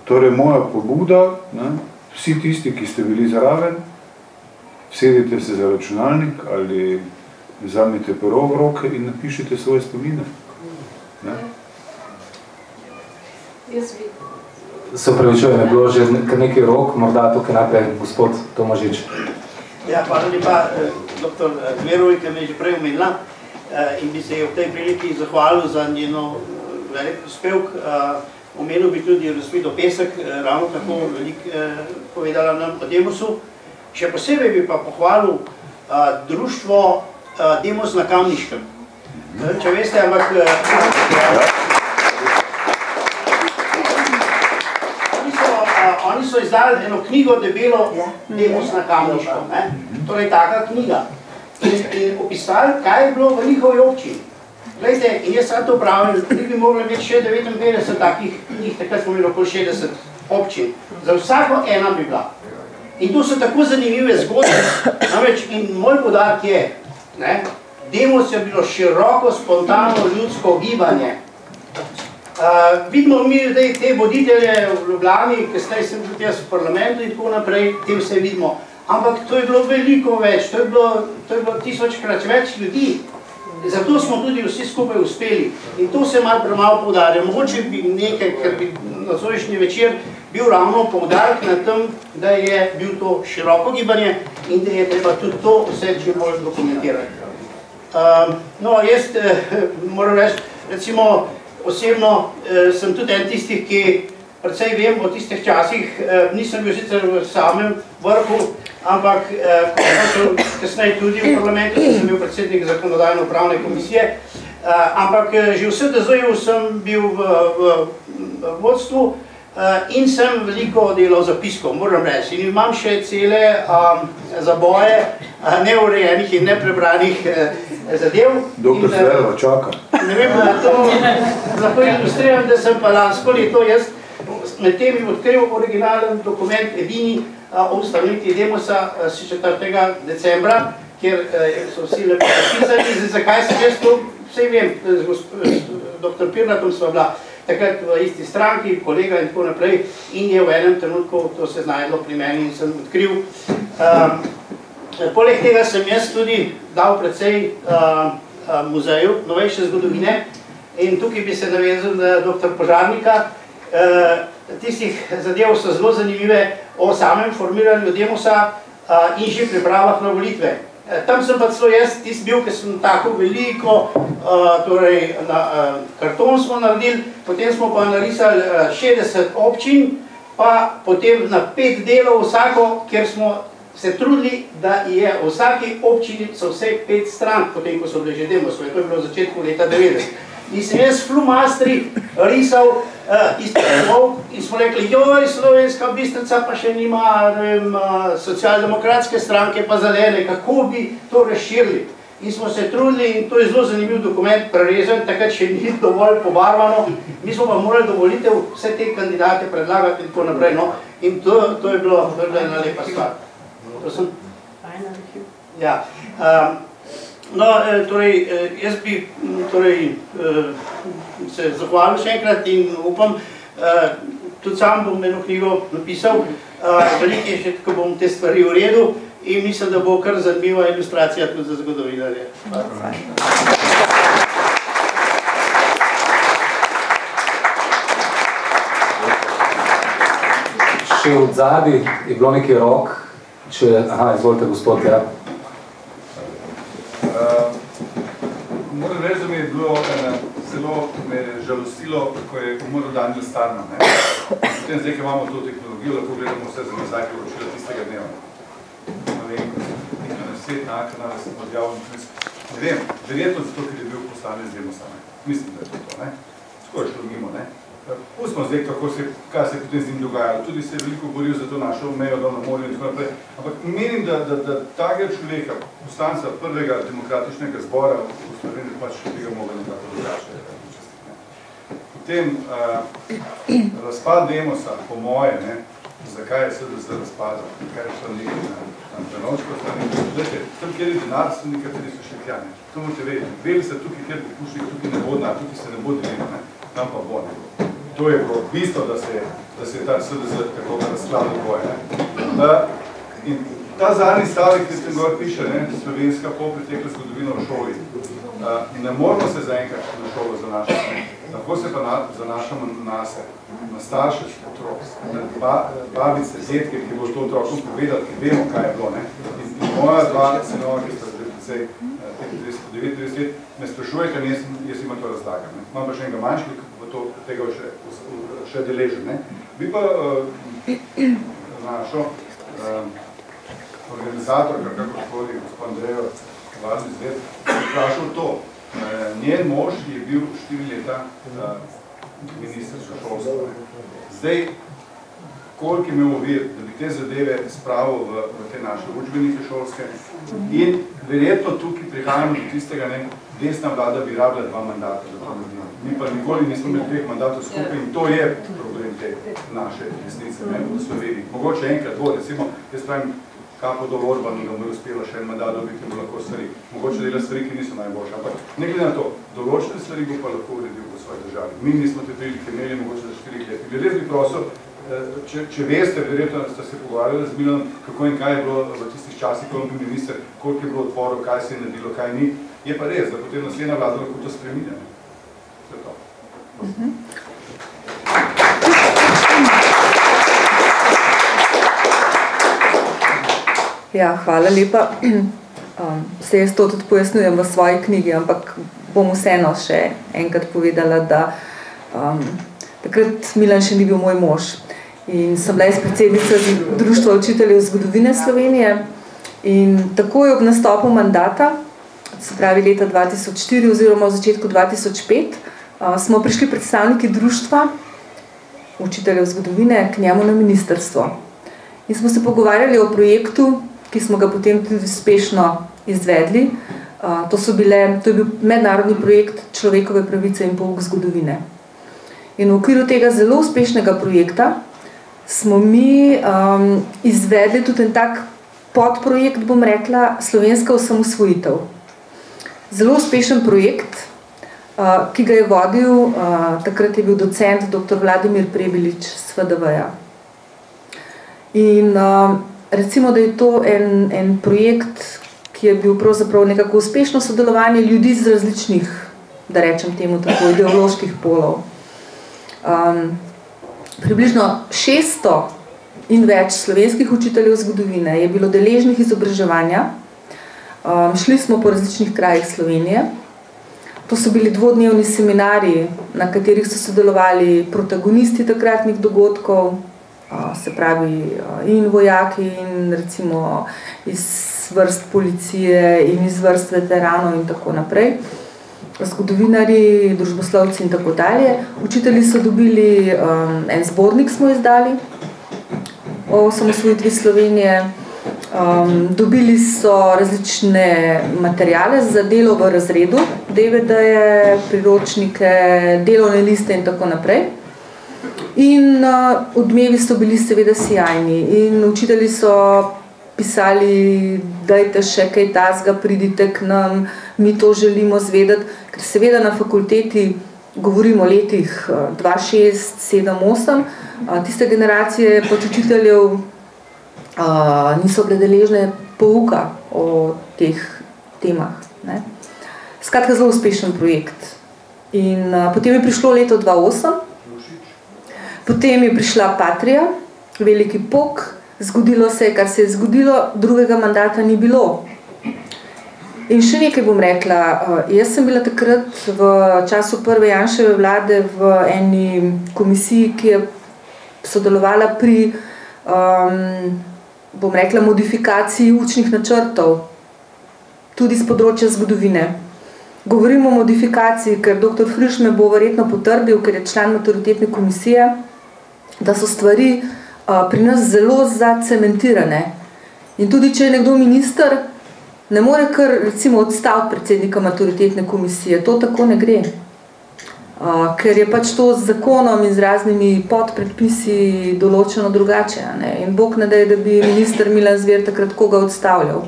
Torej moja pobuda, ne? Vsi tisti, ki ste bili zraven, sedite se za računalnik ali vzamite pero v roke in napišite svoje spomine. Ne? Se upravičujem, je bilo že nekaj rok, morda tukaj naprej gospod Tomažič. Ja, hvala lepa, dr. Dmerovi, ki me je že prej omenila in bi se je v tej priliki zahvalil za njeno velik prispevk. Omenil bi tudi Rosvito Pesek, ravno tako veliko povedala nam o Demosu. Še posebej bi pa pohvalil društvo Demos na Kamniškem. Če veste, ampak oni so izdali eno knjigo debelo Demos na Kamniškem. Torej, taka knjiga. In opisali, kaj je bilo v njihovi občini. Glejte, in jaz sam to pravim, mi bi mogli imeti še 59 takih knjig, takrat smo imeli okoli 60 občin. Za vsako ena bi bila. In to so tako zanimive zgodbe. Namreč, in moj podarek je, Demos je bilo široko, spontano ljudsko gibanje. Vidimo mi zdaj te voditelje v Ljubljani, kasneje sem tudi jaz v parlamentu in tako naprej, te vse vidimo. Ampak to je bilo veliko več, to je bilo 1000-krat več ljudi. Zato smo tudi vsi skupaj uspeli. In to se malo premalo poudarja. Mogoče bi nekaj, ker bi nocojšnji večer bil ravno poudarek na tem, da je bil to široko gibanje in da je treba tudi to vse čim bolj dokumentirati. No, jaz moram reči, recimo osebno sem tudi en tistih, ki predvsej vem o tistih časih, nisem bil sicer v samem vrhu, ampak kasneje tudi v parlamentu, sem bil predsednik zakonodajno-upravne komisije, ampak že v SDZ-ju sem bil v vodstvu in sem veliko delal zapiskov, moram reči. In imam še cele zaboje neurejenih in neprebranih zadev. Doktor Sverva, čaka. Ne vem, da to lahko ilustriram, da sem pa lansko leto jaz med temi odkril originalen dokument, edini o ustanovitvi Demosa z 4. decembra, kjer so vsi lepo zapisali. Zakaj sem jaz to? Vsej vem, z dr. Pirnatom sva bila takrat v isti stranki, kolega in tako naprej, in je v enem trenutku to se znajdlo pri meni in sem odkril. Poleg tega sem jaz tudi dal precej muzeju novejše zgodovine in tukaj bi se navezal na dr. Požarnika. Tistih zadev so zelo zanimive o samem formiranju Demosa in že pripravah na volitve. Tam sem pa celo jaz tist bil, ker sem tako veliko, torej karton smo naredili, potem smo pa narisali 60 občin, pa potem na 5 delov vsako, kjer smo se trudili, da je v vsaki občini so vse 5 strank, potem ko so bile že Demosove, to je bilo v začetku leta 90. In sem jaz flumastri risal in smo rekli, joj, Slovenska Bistrica pa še nima socialdemokratske stranke pa zelene, kako bi to razširili. In smo se trudili in to je zelo zanimiv dokument, prerezan, takrat še ni dovolj pobarvano. Mi smo pa morali do volitev vse te kandidate predlagati in tako naprej. In to je bilo ena lepa stvar. To sem... Ja. No, torej, jaz bi se zahvalil še enkrat in upam, tudi sam bom eno knjigo napisal, veliko je še, ko bom te stvari uredil in mislim, da bo kar zanimiva ilustracija tudi za zgodovinarje. Še od zadaj je bilo nekaj rok, aha, izvolite gospod, ja. Moram reči, da mi je bilo zelo žalostilo, ko je umrl Daniel Starman. Potem zdaj, ko imamo to tehnologijo, lahko gledamo vse za nazaj, ki vročila tistega dneva. Ne vem, besed na kanale sem odjavil. Ne vem, verjetno zato, ker je bil poslanec Demosa. Mislim, da je to, ne? Skoro šlo mimo, ne? Pustimo zdaj, kaj se je potem z njim dogajalo. Tudi se je veliko boril za to našo mejo dol na morju in tako naprej. Ampak menim, da takega človeka, poslanca prvega demokratičnega zbora v Sloveniji pač tega mogel nekako drugače. Potem razpad Demosa, po moje, ne, zakaj je SDS razpadal, kaj je šlo nekaj na Drnovško strani. Gledajte, tam, kjer je denar, so nekateri so šekljani. To morate vedeti. Veli se tukaj, kjer popušnik, tukaj ne bo denar, tukaj se ne bo deleno, tam pa bo ne bo. To je bilo bistvo, da se je ta SDS tako razkladil boje. In ta zadnji stavek, ki se gor piše, slovenska polpretekla zgodovina v šoli, ne moramo se zaenkrat na šolo zanašati. Lahko se pa zanašamo na se, na starše, otrok, na babice, zetke, ki bo to otrokom povedali, ki vemo, kaj je bilo. In moja dva sinova, ki sta zdaj 39 let, me sprašujete, jaz ima to razlagam. Imam pa še enega manjšega, ki bo tega še deležen. Bi pa našo organizatorka, kako školi, gospod Andrejo, važni zvet, vprašal to. Njen mož je bil 4 leta minister šolstva. Zdaj, koliko imel ovir, da bi te zadeve spravil v te naše učbenike šolske in verjetno tukaj prihajamo do tistega, desna vlada bi rabila 2 mandata za to naredila. Mi pa nikoli nismo imeli 2 mandatov skupaj in to je problem te naše desnice v Sloveniji. Mogoče enkrat, recimo, jaz pravim, kapo dol Orbanu, da mu je uspelo še en mandat dobiti, bo lahko stvari. Mogoče dela stvari, ki niso najboljše, ampak ne glede na to, določene stvari bo pa lahko uredil v svoji državi. Mi nismo te prilike imeli, mogoče za 4 let. Glede bi prosil, če veste, verjetno ste se pogovarjali z Milanom, kako in kaj je bilo v tistih časih, ko je bil minister, koliko je bilo otvorov, kaj se je naredilo, kaj ni, je pa res, da potem naslednja vlada lahko to spreminja. To je to. Ja, hvala lepa. Se jaz to tudi pojasnjujem v svoji knjigi, ampak bom vseeno še enkrat povedala, da takrat Milan še ni bil moj mož. In sem bila predsednica Društva učiteljev zgodovine Slovenije in takoj ob nastopu mandata, se pravi leta 2004 oziroma v začetku 2005, smo prišli predstavniki Društva učiteljev zgodovine k njemu na ministrstvo. In smo se pogovarjali o projektu, ki smo ga potem tudi uspešno izvedli. To je bil mednarodni projekt Človekove pravice in pouk zgodovine. In v okviru tega zelo uspešnega projekta smo mi izvedli tudi en tak podprojekt, bom rekla, Slovenska osamosvojitev. Zelo uspešen projekt, ki ga je vodil, takrat je bil docent dr. Vladimir Prebilič z FDV-ja. In recimo, da je to en projekt, ki je bil pravzaprav nekako uspešno sodelovanje ljudi z različnih, da rečem temu tako, ideoloških polov. Približno 600 in več slovenskih učiteljev zgodovine je bilo deležnih izobraževanja. Šli smo po različnih krajih Slovenije. To so bili 2-dnevni seminarji, na katerih so sodelovali protagonisti takratnih dogodkov, se pravi in vojaki in recimo iz vrst policije in iz vrst veteranov in tako naprej, zgodovinari, družboslovci in tako dalje. Učitelji so dobili, en zbornik smo izdali o osamosvojitvi Slovenije, dobili so različne materiale za delo v razredu, DVD-je, priročnike, delovne liste in tako naprej. In odmevi so bili seveda sijajni in učitelji so pisali, dajte še kaj tazga, pridite k nam, mi to želimo zvedeti, ker seveda na fakulteti govorimo o letih 2006, 2007, 2008, tiste generacije pač učiteljev niso bile deležne pouka o teh temah. Skratka, zelo uspešen projekt. In potem je prišlo leto 2008, potem je prišla Patria, veliki pok, zgodilo se je, kar se je zgodilo, drugega mandata ni bilo. In še nekaj bom rekla, jaz sem bila takrat v času prve Janševe vlade v eni komisiji, ki je sodelovala pri, bom rekla, modifikaciji učnih načrtov tudi z področja zgodovine. Govorimo o modifikaciji, ker dr. Friš me bo verjetno potrdil, ker je član maturitetne komisije, da so stvari pri nas zelo zacementirane. In tudi, če je nekdo minister, ne more kar recimo odstaviti predsednika maturitetne komisije. To tako ne gre. Ker je pač to z zakonom in z raznimi podpredpisi določeno drugače. Ne? In Bog ne daj, da bi minister Milan Zver takrat koga odstavljal.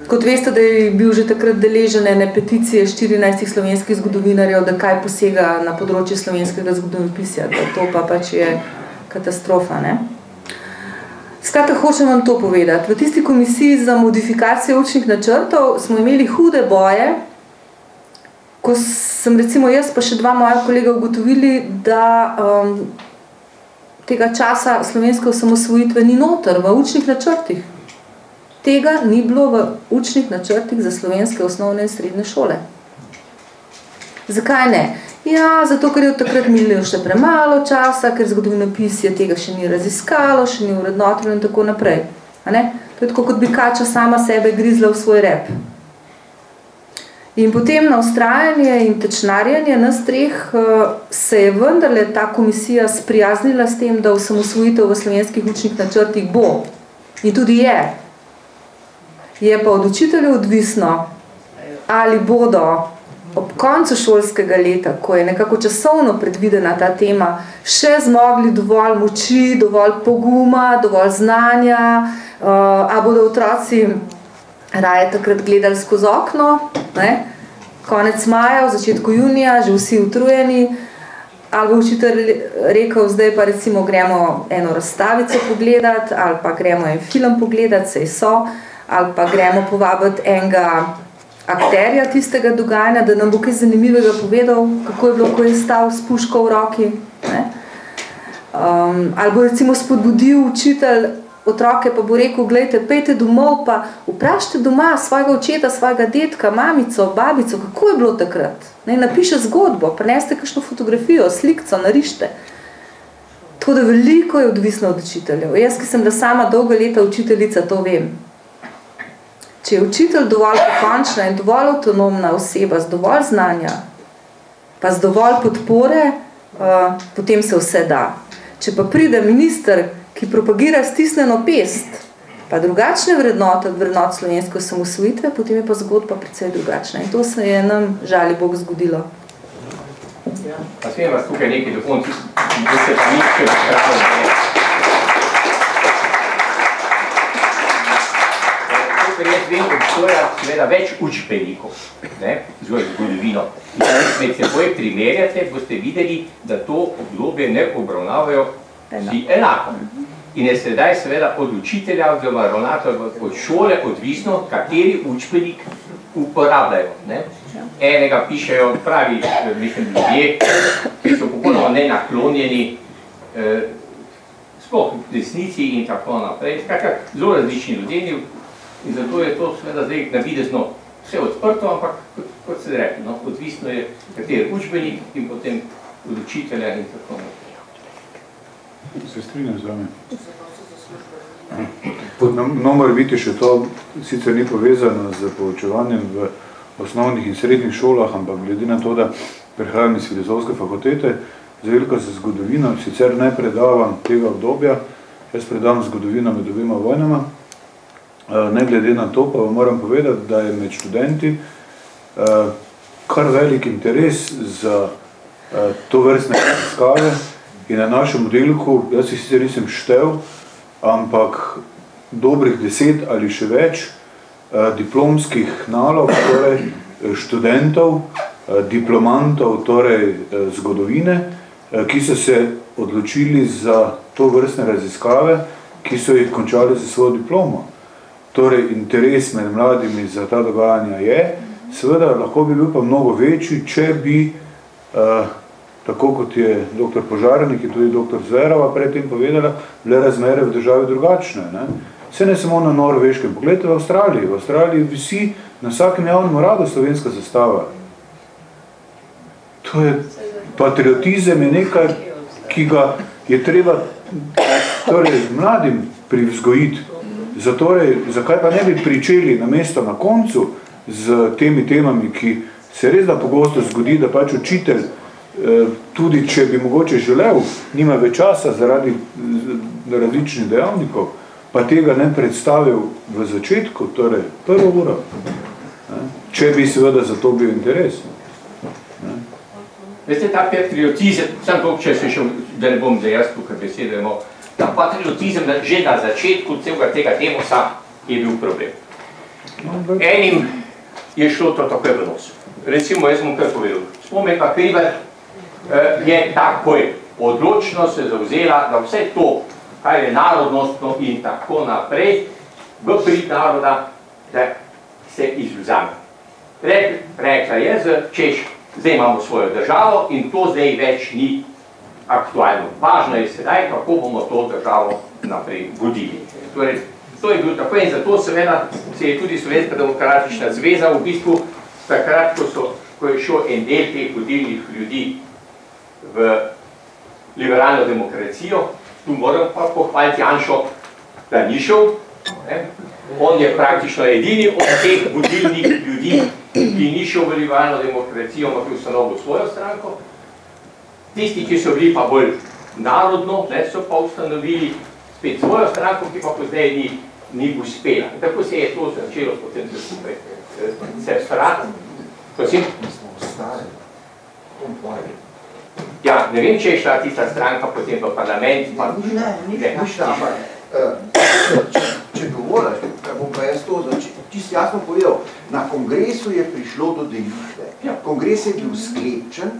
Kot veste, da je bil že takrat deležen ene peticije 14 slovenskih zgodovinarjev, da kaj posega na področju slovenskega zgodovinopisja, da to pa pač je katastrofa. Ne? Skratka, hočem vam to povedati. V tisti komisiji za modifikacijo učnih načrtov smo imeli hude boje, ko sem recimo jaz pa še dva moja kolega ugotovili, da tega časa slovenske osamosvojitve ni noter v učnih načrtih. Tega ni bilo v učnih načrtih za slovenske osnovne in srednje šole. Zakaj ne? Ja, zato, ker je od takrat minilo še premalo časa, ker zgodovinopisje tega še ni raziskalo, še ni urednotilo in tako naprej. A ne? To je tako, kot bi kača sama sebe grizla v svoj rep. In potem na vztrajanje in tečnarjanje nas treh se je vendarle ta komisija sprijaznila s tem, da osamosvojitev v slovenskih učnih načrtih bo. In tudi je. Je pa od učiteljev odvisno, ali bodo ob koncu šolskega leta, ko je nekako časovno predvidena ta tema, še zmogli dovolj moči, dovolj poguma, dovolj znanja, a bodo otroci raje takrat gledali skozi okno, ne? Konec maja, v začetku junija, že vsi utrujeni, ali bo učitelj rekel, zdaj pa recimo gremo eno razstavico pogledati, ali pa gremo en film pogledati, sej so, ali pa gremo povabiti enega akterja tistega dogajanja, da nam bo kaj zanimivega povedal, kako je bilo, ko je stal s puško v roki. Ne? Ali bo recimo spodbudil učitelj otroke, pa bo rekel, glejte, pejte domov, pa vprašajte doma svojega očeta, svojega dedka, mamico, babico, kako je bilo takrat. Ne? Napiše zgodbo, prineste kakšno fotografijo, slikco, narište. Tako da veliko je odvisno od učiteljev. Jaz, ki sem da sama dolga leta učiteljica, to vem. Če je učitelj dovolj pokončna in dovolj avtonomna oseba, z dovolj znanja, pa z dovolj podpore, potem se vse da. Če pa pride minister, ki propagira stisnjeno pest, pa drugačne vrednote od vrednot slovenske osamosvojitve, potem je pa zgodba precej drugačna. In to se je nam, žali Bog, zgodilo. Pa smem vas tukaj nekaj dopolniti, da se pa ničke razpravljati. Ker jaz vem, obstoja seveda več učbenikov, zgolj zgodovino. In med seboj primerjate, boste videli, da to obdobje ne obravnavajo vsi enako. In je sedaj seveda od učitelja, oziroma ravnatelja od šole odvisno, kateri učbenik uporabljajo. Enega pišejo pravi, mislim, ljudje, ki so popolnoma nenaklonjeni sploh desnici in tako naprej. Skratka, zelo različni ljudje. In zato je to seveda zdaj navidezno vse odprto, ampak kot se reče, odvisno je kateri učbenik in potem od učitelja in tako naprej. Se strinjam z vami. No, mora biti še to, sicer ni povezano z poučevanjem v osnovnih in srednjih šolah, ampak glede na to, da prihajam iz filozofske fakultete, z veliko se zgodovino, sicer ne predavam tega obdobja, jaz predavam zgodovino med obima vojnama. Ne glede na to, pa vam moram povedati, da je med študenti kar velik interes za to vrstne raziskave in na našem oddelku, jaz si sicer nisem štel, ampak dobrih 10 ali še več diplomskih nalog, torej študentov, diplomantov, torej zgodovine, ki so se odločili za to vrstne raziskave, ki so jih končali za svojo diplomo. Torej, interes med mladimi za ta dogajanja je, seveda lahko bi bil pa mnogo večji, če bi, tako kot je dr. Požarnik in tudi dr. Zverova predtem povedala, bile razmere v državi drugačne. Vse ne samo na Norveškem, pogledajte v Avstraliji. V Avstraliji visi na vsakem javnem uradu slovenska zastava. To je patriotizem, je nekaj, ki ga je treba torej, mladim privzgojiti. Zatorej, zakaj pa ne bi pričeli namesto na koncu z temi temami, ki se res da pogosto zgodi, da pač učitelj, tudi če bi mogoče želel, nima več časa zaradi različnih dejavnikov, pa tega ne predstavil v začetku, torej prvo uro, če bi seveda za to bil interes. Veste, ta patriotizem, sam to, če se še, da ne bom zdaj jaz tukaj besedemo, ta patriotizem že na začetku celega tega demosa je bil problem. Enim je šlo to takoj v nos. Recimo, jaz bom kar povedal, Spomenka Hribar je takoj odločno se zavzela, da vse to, kar je narodnostno in tako naprej, v prid naroda, da se izvzame. Rekla je, češ, zdaj imamo svojo državo in to zdaj več ni aktualno. Važno je sedaj, kako bomo to državo naprej vodili. Torej, to je bil tako in zato seveda se je tudi Slovenska demokratična zveza v bistvu takrat, ko je šel en del teh vodilnih ljudi v liberalno demokracijo, tu moram pa pohvaliti Janšo, da ni šel. On je praktično edini od teh vodilnih ljudi, ki ni šel v liberalno demokracijo, ampak je ustanovil svojo stranko. Tisti, ki so bili pa bolj narodno, so pa ustanovili spet svojo stranko, ki pa pozdaj ni uspela. In tako se je to začelo, potem se skupaj se strati. Prosim? Ja, ne vem, če je šla tista stranka potem v parlament. Če dovoliš, bom pa jaz to čisto jasno povedal, na kongresu je prišlo do delitve. Kongres je bil sklepčen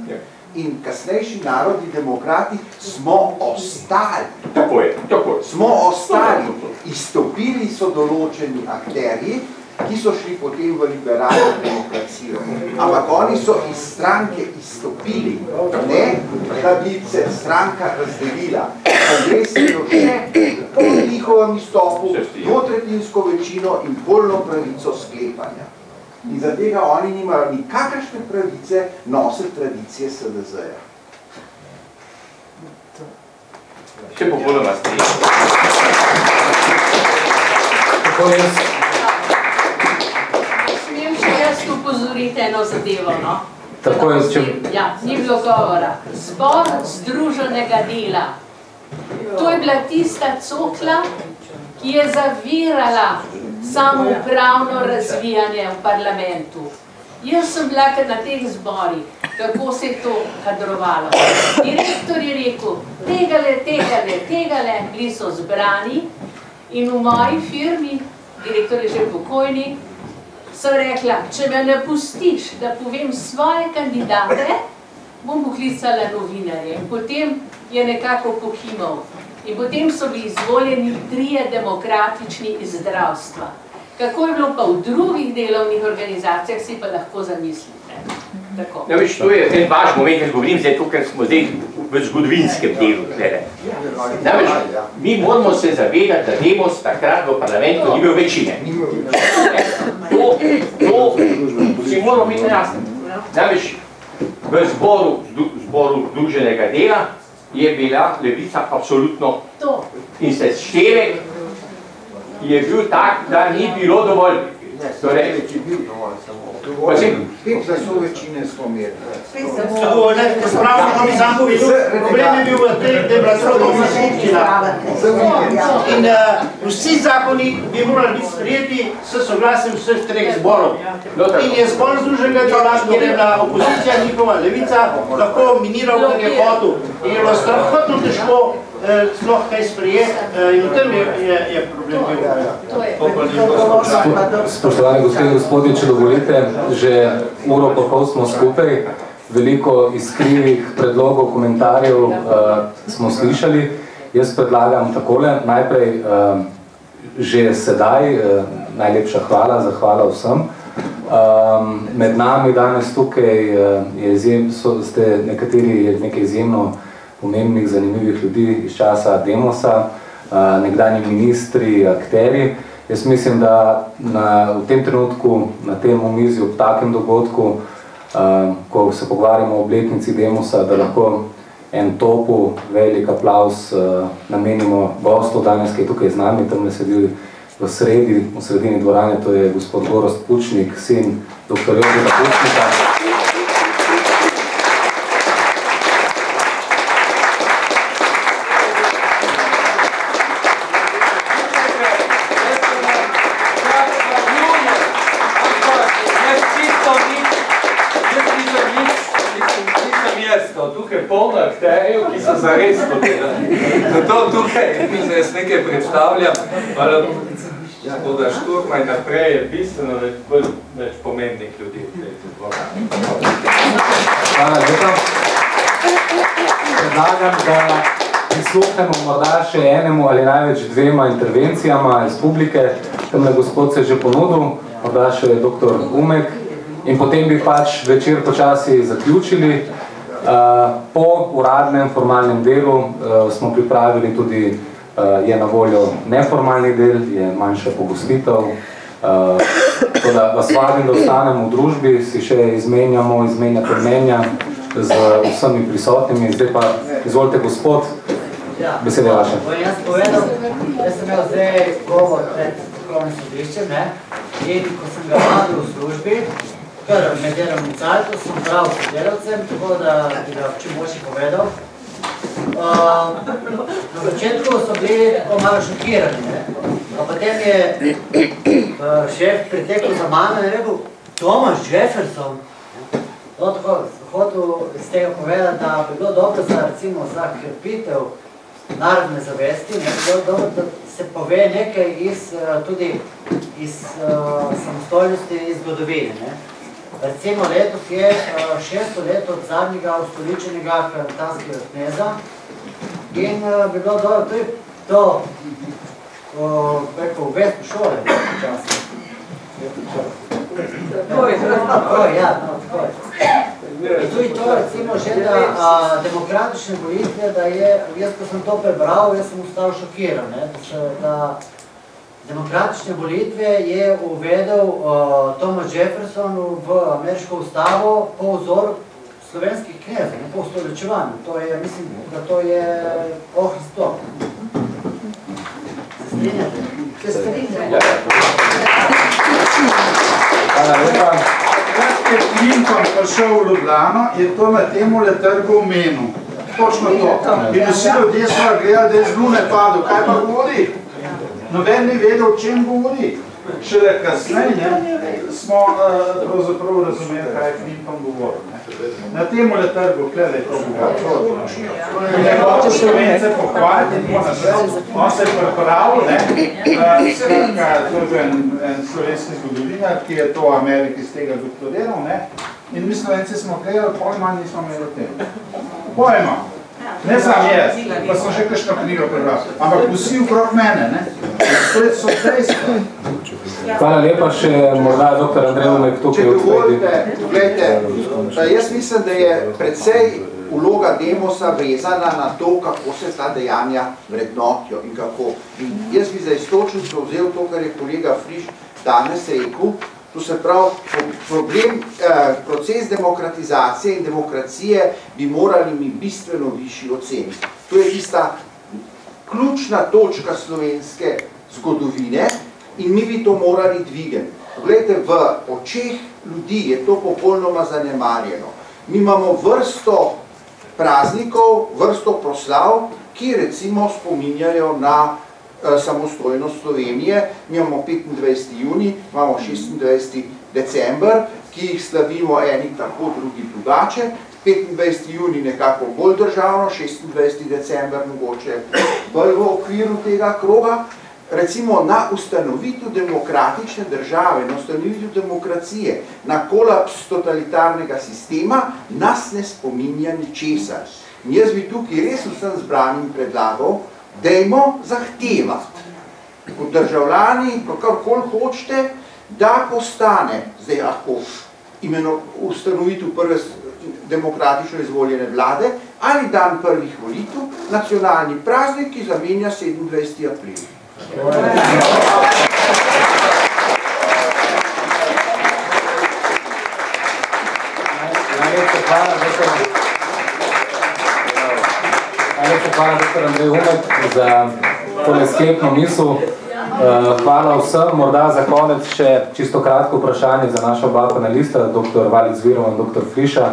in kasnejši narodni demokrati smo ostali. Tako je. Smo ostali. Izstopili so določeni akterji, ki so šli potem v liberalno demokracijo. Ampak oni so iz stranke izstopili, ne, da bi se stranka razdelila. Kongres je bil še po njihovem izstopu dvotretjinsko večino in polno pravico sklepanja. In za tega oni nimajo nikakršne pravice nositi tradicije SLZ-ja. Še popolnoma strinjam. Smem še jaz upozoriti eno zadevo, no? Tako je, če... Ja, ni bilo govora. Zbor združenega dela. To je bila tista cokla, ki je zavirala samoupravno razvijanje v parlamentu. Jaz sem bila na teh zborih, kako se je to kadrovalo. Direktor je rekel, tegale, bili so zbrani in v moji firmi, direktor je že pokojni, sem rekla, če me ne pustiš, da povem svoje kandidate, bom poklicala novinarje. In potem je nekako pokimal. In potem so bili izvoljeni 3 demokratični iz zdravstva. Kako je bilo pa v drugih delovnih organizacijah, si pa lahko zamislite. Ja, veš, to je en vaš moment, jaz govorim zdaj to, ker smo zdaj v zgodovinskem delu. Namreč, mi moramo se zavedati, da Demos takrat v parlamentu ni bil večine. To si moramo biti jasni. Namreč, v zboru združenega dela je bila levica absolutno in se števek je bil tak, da ni bilo dovolj. Torej, če bil dovolj samo. Pet glasov večine smo imeli. Tako, ne, spravno bi sam povedal, problem je bil v tem, da je bila srodovna skupščina. In vsi zakoni bi morali biti sprejeti s soglasjem vseh 3 zborov. In je zbor združenega dela, kjer je bila opozicija, njihova levica, lahko miniral, kar je hotel. In je bilo strahotno težko sploh kaj sprejeti in v tem je problem bil. Spoštovani gospe in gospodje, če dovolite, že uro pa pol smo skupaj, veliko iskrivih predlogov, komentarjev smo slišali. Jaz predlagam takole, najprej že sedaj, najlepša hvala, zahvala vsem. Med nami danes tukaj ste nekateri nekaj izjemno pomembnih, zanimivih ljudi iz časa Demosa, nekdanji ministri, akteri. Jaz mislim, da v tem trenutku, na tem omizju, ob takem dogodku, ko se pogovarjamo o obletnici Demosa, da lahko en topu, velik aplavz namenimo gostov danes, ki je tukaj z nami, tam sedi v sredini dvorane, to je gospod Gorazd Pučnik, sin dr. Jožeta Pučnika. Tukaj polno akterjev, ki so zares podelali. Zato tukaj jaz nekaj predstavljam, gospoda Šturma in naprej je bistveno več pomembnih ljudi v tej dvorani. Hvala lepa. Predlagam, da prisluhnemo morda še enemu ali največ dvema intervencijama iz publike. Tamle gospod se že ponudil, morda še dr. Umek. In potem bi pač večer počasi zaključili. Po uradnem formalnem delu smo pripravili tudi, je na voljo neformalni del, je manjša pogostitev. Tako da vas vabim, da ostanemo v družbi, si še izmenjate mnenja z vsemi prisotnimi. Zdaj pa, izvolite gospod, besede vaše. Jaz povedal, jaz sem imel zdaj govor pred strokovnim sodiščem, in ko sem ga vadil v službi, ker med delam v cajtu, sem prav s delavcem, tako da bi ga čim boljši povedal. Na začetku so bili tako malo šokirani, a potem je šef pritekel za mano in rekel, Thomas Jefferson. Tako hotel iz tega povedati, da bi bilo dobro recimo za krepitev narodne zavesti, bi bilo dobro, da se pove nekaj tudi iz samostojnosti iz zgodovine. Recimo letos je 600 let od zadnjega ustoličenega karantanskega kneza in bi bilo dobro, to je to, preko obvezne šole včasih. In tudi to recimo že, da demokratične volitve, da je, jaz ko sem to prebral, jaz sem ostal šokiran, da demokratične volitve je uvedel Thomas Jefferson v ameriško ustavo po vzoru slovenskih knezov, po ustoličevanju. To je, mislim, da to je ohristo. Se strinjate? Se strinjate? Hvala lepa. Kad je Clinton prišel v Ljubljano, je to na temule trgu omenil. Točno to. In vsi ljudje so gledali, da je z lune padel. Kaj pa govori? Noben ni vedel, o čem govori. Šele kasneje smo pravzaprav razumeli, kaj je Clinton govoril. Na temule trgu, gledaj, to govoril. Ne hoče Slovence pohvaliti in tako naprej. On se je pripravil, to je en slovenski zgodovinar, ki je to v Ameriki z tega doktoriral, in mi Slovenci smo gledali, pojma nismo imeli o tem. Pojma. Ne sam jaz, pa sem še kakšno knjigo prebral, ampak vsi okrog mene, to so dejstva. Hvala lepa, še morda dr. Andrej Umek tukaj odpredi. Dovolite, jaz mislim, da je precej vloga demosa vezana na to, kako se ta dejanja vrednotijo in kako. Jaz bi za istočnico vzel to, kar je kolega Friš danes rekel, to se pravi, proces demokratizacije in demokracije bi morali mi bistveno višji oceniti. To je tista ključna točka slovenske zgodovine in mi bi to morali dvigati. Poglejte, v očeh ljudi je to popolnoma zanemarjeno. Mi imamo vrsto praznikov, vrsto proslav, ki recimo spominjajo na samostojnost Slovenije. Mi imamo 25. juni, imamo 26. december, ki jih slavimo eni tako, drugi drugače. 25. juni nekako bolj državno, 26. december mogoče bolj v okviru tega kroga. Recimo na ustanovitev demokratične države, na ustanovitev demokracije, na kolaps totalitarnega sistema nas ne spominja ničesar. In jaz bi tukaj res vsem zbranim predlagal, dajmo zahtevati kot državljani, kakorkoli hočete, da postane, zdaj lahko ustanovitev prve demokratično izvoljene vlade ali dan prvih volitev, nacionalni praznik, ki zamenja 27. april. Najlepša hvala, dr. Andrej Umek, za tole sklepno misel. Hvala vsem. Morda za konec še čisto kratko vprašanje za naša oba panelista, dr. Valic Virov in dr. Friša.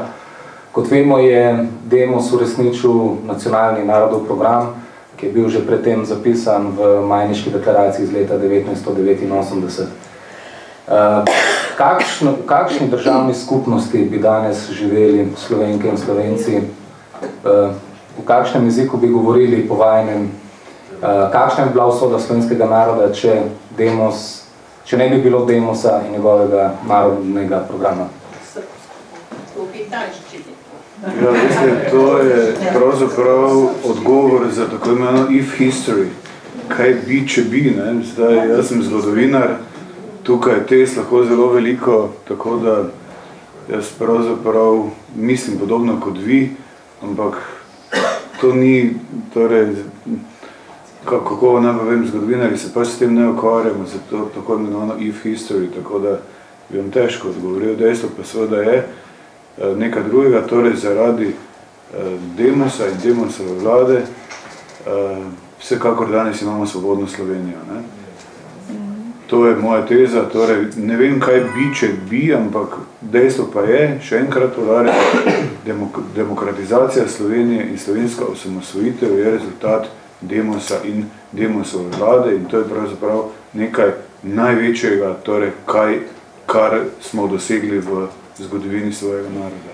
Kot vemo, je Demos uresničil nacionalni narodov program, ki je bil že predtem zapisan v Majniški deklaraciji iz leta 1989. V kakšni državni skupnosti bi danes živeli Slovenke in Slovenci? V kakšnem jeziku bi govorili po vajnem? Kakšna bi bila usoda slovenskega naroda, če ne bi bilo Demosa in njegovega narodnega programa? Ja, veste, to je pravzaprav odgovor za tako imeno if history. Kaj bi, če bi, ne? Zdaj, jaz sem zgodovinar, tukaj je test lahko zelo veliko, tako da jaz pravzaprav mislim podobno kot vi, ampak to ni, torej, kako ne vem, zgodovinari se pač s tem ne ukvarjamo, zato tako imenovano if history, tako da bi vam težko odgovoril. Dejstvo pa seveda je nekaj drugega, torej zaradi Demosa in Demosove vlade, vsekakor danes imamo svobodno Slovenijo. Ne? To je moja teza, torej ne vem, kaj bi, če bi, ampak dejstvo pa je, še enkrat povdarjam, demokratizacija Slovenije in slovenska osamosvojitev je rezultat Demosa in Demosove vlade in to je pravzaprav nekaj največjega, torej kar smo dosegli v zgodovini svojega naroda.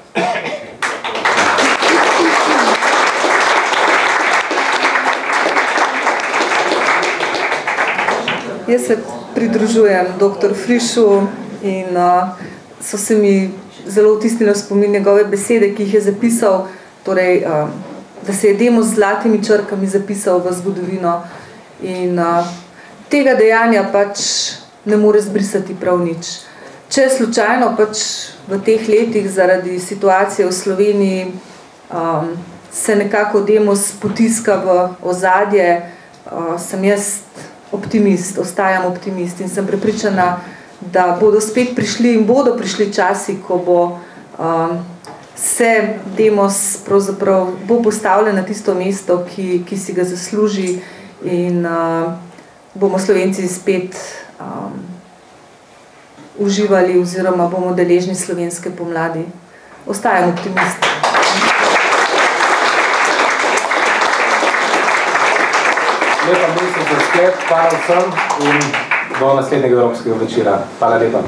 Jaz se pridružujem dr. Frišu in so se mi zelo vtisnile v spomin njegove besede, ki jih je zapisal, torej, da se je Demos z zlatimi črkami zapisal v zgodovino in tega dejanja pač ne more zbrisati prav nič. Če slučajno pač v teh letih zaradi situacije v Sloveniji se nekako Demos potiska v ozadje, sem jaz optimist, ostajam optimist in sem prepričana, da bodo spet prišli in bodo prišli časi, ko bo se Demos pravzaprav bo postavljen na tisto mesto, ki si ga zasluži in bomo Slovenci spet uživali oziroma bomo deležni slovenske pomladi. Ostajam optimist. Lepa misel za sklep, hvala vsem in do naslednjega evropskega večera. Hvala lepa.